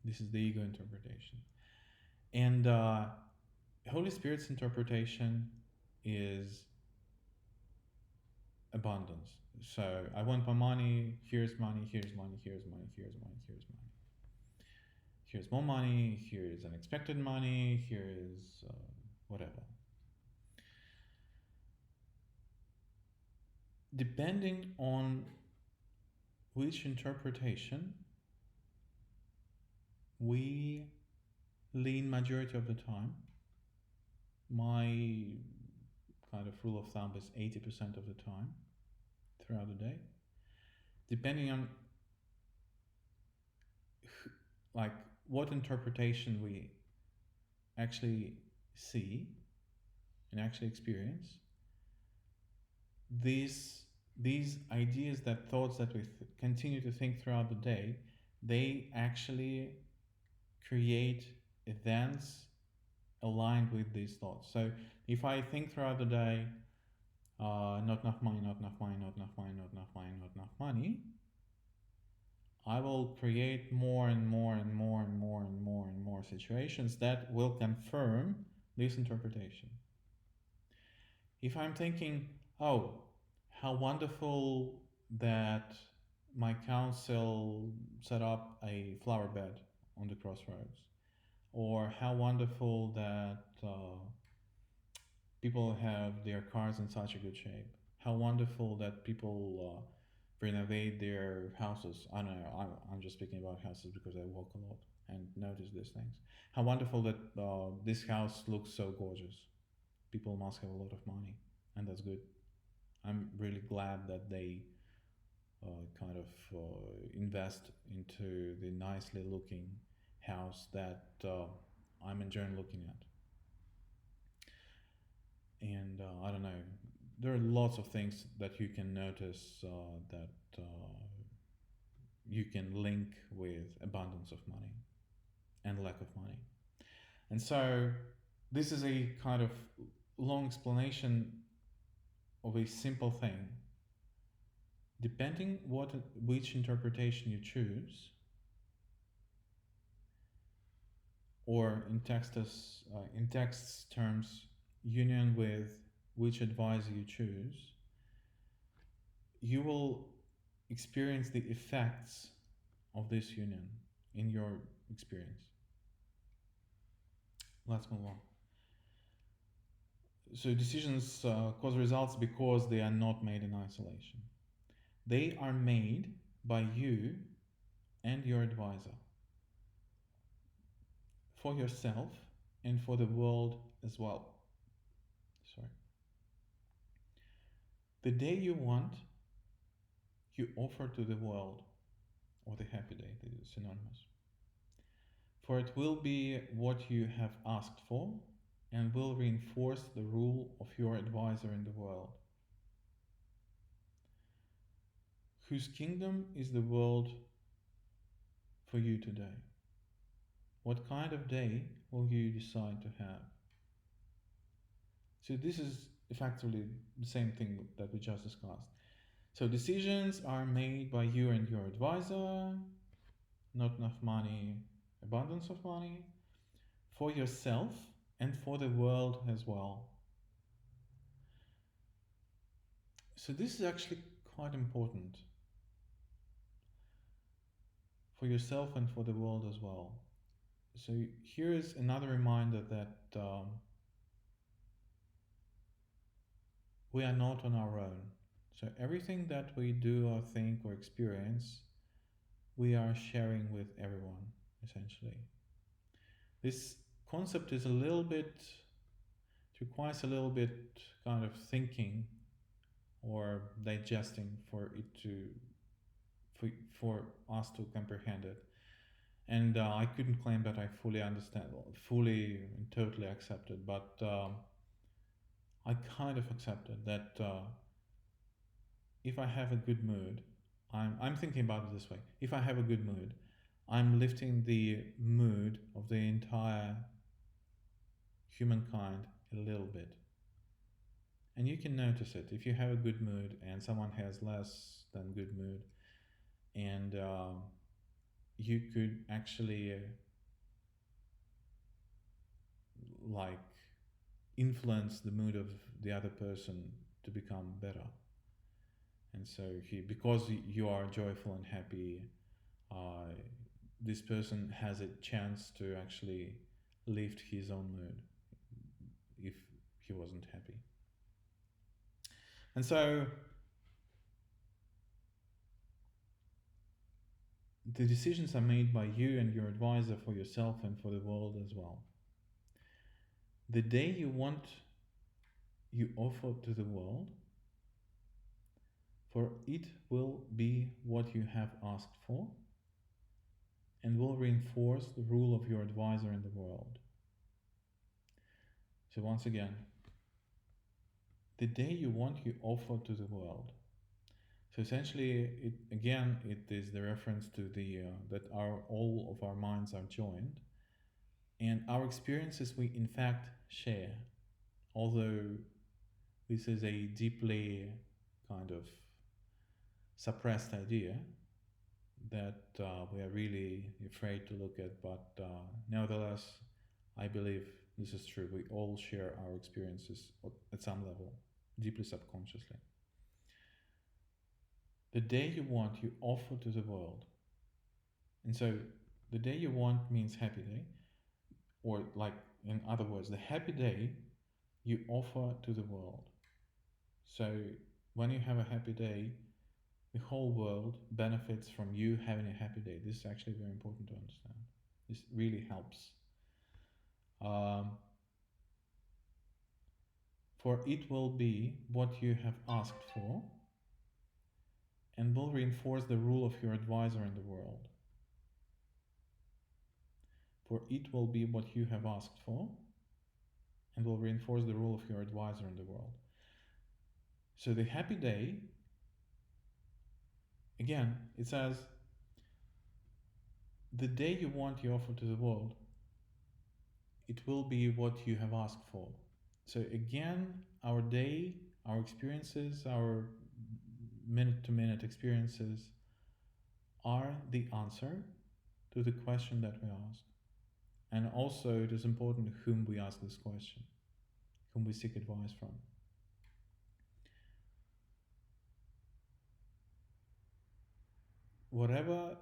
Speaker 1: This is the ego interpretation. And Holy Spirit's interpretation is abundance. So I want my money, here's money, here's money, here's money, here's money, here's money. Here's more money, here's unexpected money, here's whatever. Depending on which interpretation we lean majority of the time, my kind of rule of thumb is 80% of the time throughout the day, depending on like what interpretation we actually see and actually experience, these these ideas, that thoughts that we continue to think throughout the day, they actually create events aligned with these thoughts. So if I think throughout the day, not enough money, not enough money, not enough money, not enough money, not enough money, I will create more and more and more and more and more and more situations that will confirm this interpretation. If I'm thinking, oh, how wonderful that my council set up a flower bed on the crossroads, or how wonderful that people have their cars in such a good shape, how wonderful that people renovate their houses. I don't know, I'm just speaking about houses because I walk a lot and notice these things. How wonderful that this house looks so gorgeous. People must have a lot of money, and that's good. I'm really glad that they kind of invest into the nicely looking house that I'm enjoying looking at. And I don't know, there are lots of things that you can notice that you can link with abundance of money and lack of money. And so this is a kind of long explanation of a simple thing. Depending which interpretation you choose, or in text's terms, union with which advisor you choose, you will experience the effects of this union in your experience. Let's move on. So decisions cause results because they are not made in isolation. They are made by you and your advisor, for yourself and for the world as well. Sorry. The day you want, you offer to the world, or the happy day, that is synonymous. For it will be what you have asked for and will reinforce the rule of your advisor in the world. Whose kingdom is the world for you today? What kind of day will you decide to have? So this is effectively the same thing that we just discussed. So decisions are made by you and your advisor, not enough money, abundance of money, for yourself and for the world as well. So this is actually quite important, for yourself and for the world as well. So here is another reminder that we are not on our own. So everything that we do or think or experience, we are sharing with everyone, essentially. This concept is a little bit, it requires a little bit kind of thinking or digesting for it to, for, for us to comprehend it. And I couldn't claim that I fully understand, fully and totally accept it, but I kind of accepted that if I have a good mood, I'm thinking about it this way. If I have a good mood, I'm lifting the mood of the entire humankind a little bit. And you can notice it if you have a good mood and someone has less than good mood, and you could actually like influence the mood of the other person to become better. And so because you are joyful and happy, uh, this person has a chance to actually lift his own mood if he wasn't happy. And so the decisions are made by you and your advisor for yourself and for the world as well. The day you want, you offer to the world, for it will be what you have asked for and will reinforce the rule of your advisor in the world. So once again, the day you want, you offer to the world. So essentially, it is the reference to the that all of our minds are joined, and our experiences we in fact share. Although this is a deeply kind of suppressed idea that we are really afraid to look at, but nevertheless, I believe this is true. We all share our experiences at some level, deeply subconsciously. The day you want, you offer to the world. And so the day you want means happy day, or like in other words, the happy day you offer to the world. So when you have a happy day, the whole world benefits from you having a happy day. This is actually very important to understand. This really helps. Um, for it will be what you have asked for and will reinforce the rule of your advisor in the world. For it will be what you have asked for and will reinforce the rule of your advisor in the world. So the happy day, again, it says, the day you want you offer to the world, it will be what you have asked for. So again, our day, our experiences, our minute to minute experiences are the answer to the question that we ask. And also, it is important whom we ask this question, whom we seek advice from. Whatever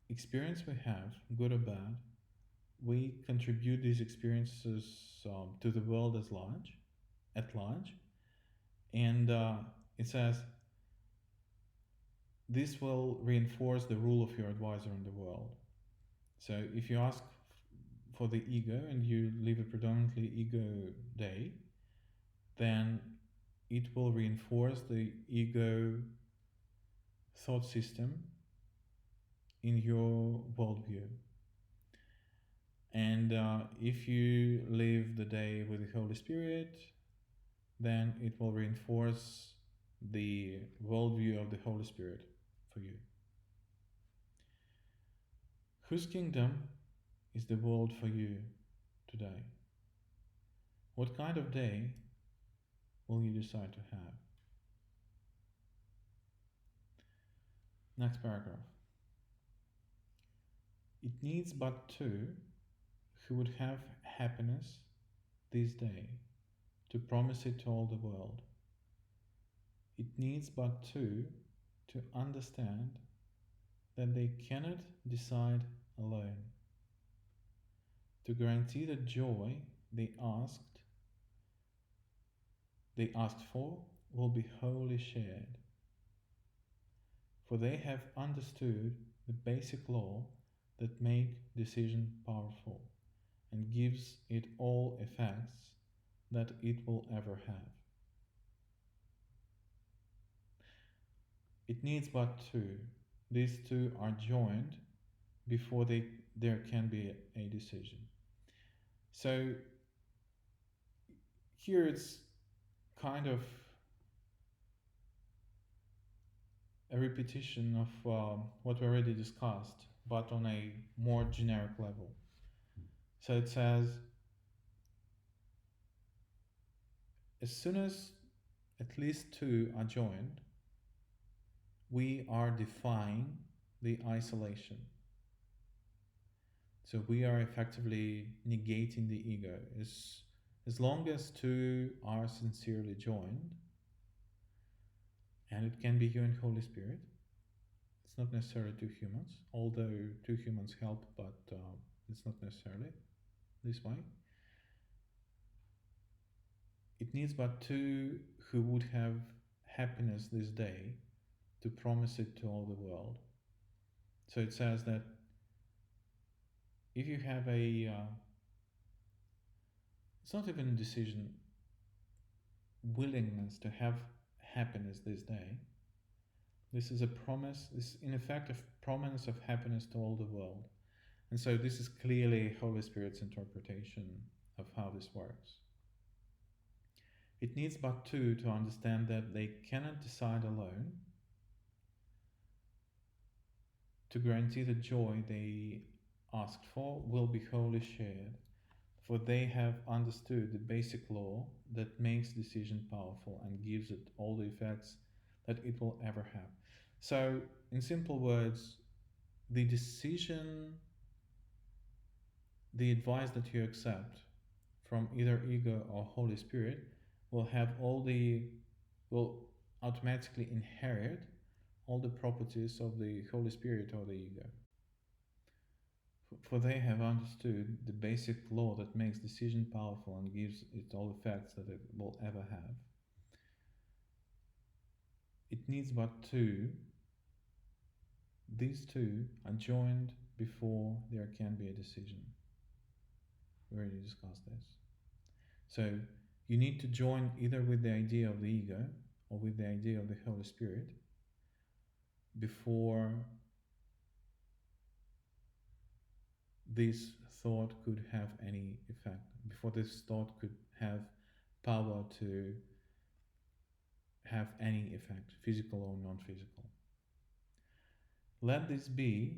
Speaker 1: experience we have, good or bad, we contribute these experiences to the world at large, and it says this will reinforce the rule of your advisor in the world. So if you ask for the ego and you live a predominantly ego day, then it will reinforce the ego thought system in your worldview. And if you live the day with the Holy Spirit, then it will reinforce the worldview of the Holy Spirit for you. Whose kingdom is the world for you today? What kind of day will you decide to have? Next paragraph. It needs but two who would have happiness this day to promise it to all the world. It needs but two to understand that they cannot decide alone, to guarantee the joy they asked for will be wholly shared. For they have understood the basic law that make decision powerful and gives it all effects that it will ever have. It needs but two. These two are joined before there can be a decision. So here it's kind of a repetition of what we already discussed, but on a more generic level. So it says, as soon as at least two are joined, we are defying the isolation. So we are effectively negating the ego. As long as two are sincerely joined, and it can be you and Holy Spirit, it's not necessarily two humans, although two humans help, but it's not necessarily this way. It needs but two who would have happiness this day to promise it to all the world. So it says that if you have it's not even a decision, willingness to have happiness this day. This is a promise, this is in effect a promise of happiness to all the world. And so this is clearly Holy Spirit's interpretation of how this works. It needs but two to understand that they cannot decide alone to guarantee the joy they asked for will be wholly shared, for they have understood the basic law that makes decision powerful and gives it all the effects that it will ever have. So, in simple words, the decision, the advice that you accept from either ego or Holy Spirit will have will automatically inherit all the properties of the Holy Spirit or the ego. For they have understood the basic law that makes decision powerful and gives it all effects that it will ever have. It needs but two. These two are joined before there can be a decision. We already discussed this. So you need to join either with the idea of the ego or with the idea of the Holy Spirit before this thought could have any effect, before this thought could have power to have any effect, physical or non-physical. Let this be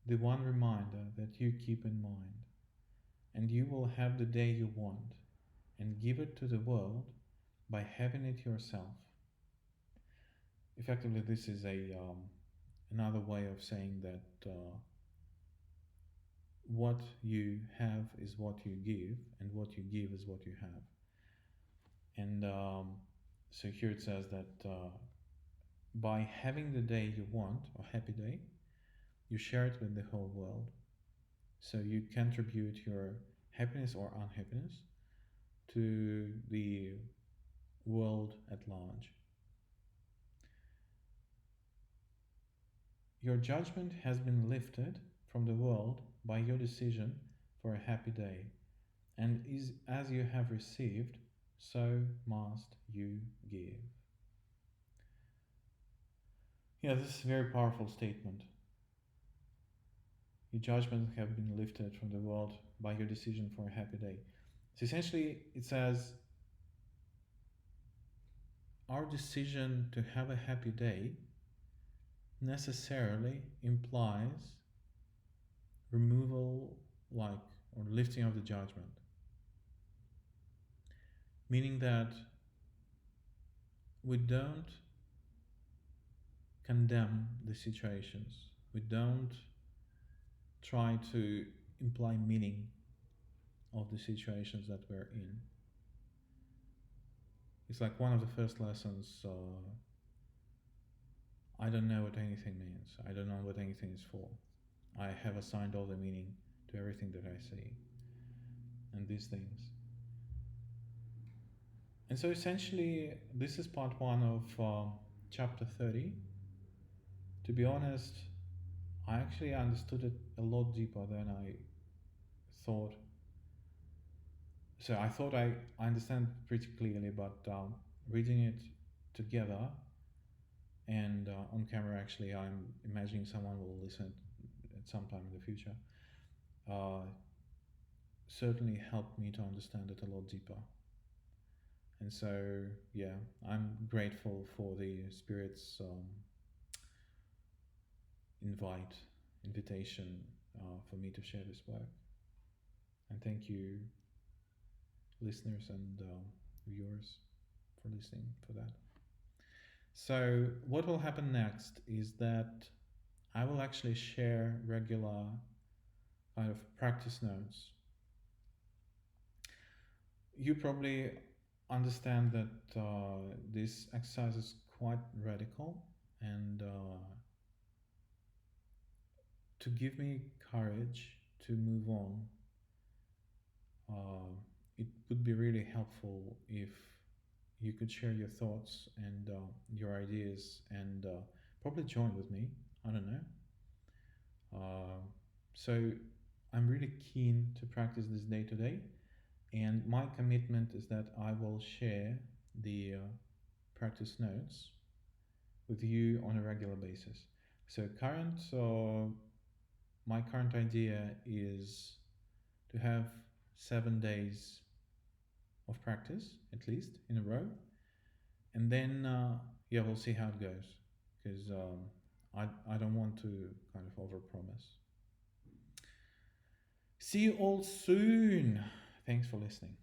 Speaker 1: the one reminder that you keep in mind, and you will have the day you want and give it to the world by having it yourself. Effectively, this is another way of saying that what you have is what you give, and what you give is what you have. And so here it says that by having the day you want, or happy day, you share it with the whole world. So you contribute your happiness or unhappiness to the world at large. Your judgment has been lifted from the world by your decision for a happy day, and is as you have received, so must you give. Yeah, this is a very powerful statement. Your judgments have been lifted from the world by your decision for a happy day. So essentially, it says our decision to have a happy day necessarily implies removal, or lifting of the judgment. Meaning that we don't condemn the situations. We don't try to imply meaning of the situations that we're in. It's like one of the first lessons, I don't know what anything means. I don't know what anything is for. I have assigned all the meaning to everything that I see and these things. And so essentially, this is part one of chapter 30. To be honest, I actually understood it a lot deeper than I thought. So I thought I understand pretty clearly, but reading it together and on camera, actually, I'm imagining someone will listen at some time in the future. Uh, Certainly helped me to understand it a lot deeper. And so, yeah, I'm grateful for the Spirit's invite, invitation for me to share this work. And thank you, listeners and viewers, for listening for that. So, what will happen next is that I will actually share regular kind of practice notes. You probably understand that this exercise is quite radical, and to give me courage to move on, uh, it would be really helpful if you could share your thoughts and your ideas and probably join with me. I don't know. Uh, so I'm really keen to practice this day to day, and my commitment is that I will share the practice notes with you on a regular basis. So my current idea is to have 7 days of practice at least in a row, and then yeah, we'll see how it goes because I don't want to kind of overpromise. See you all soon. Thanks for listening.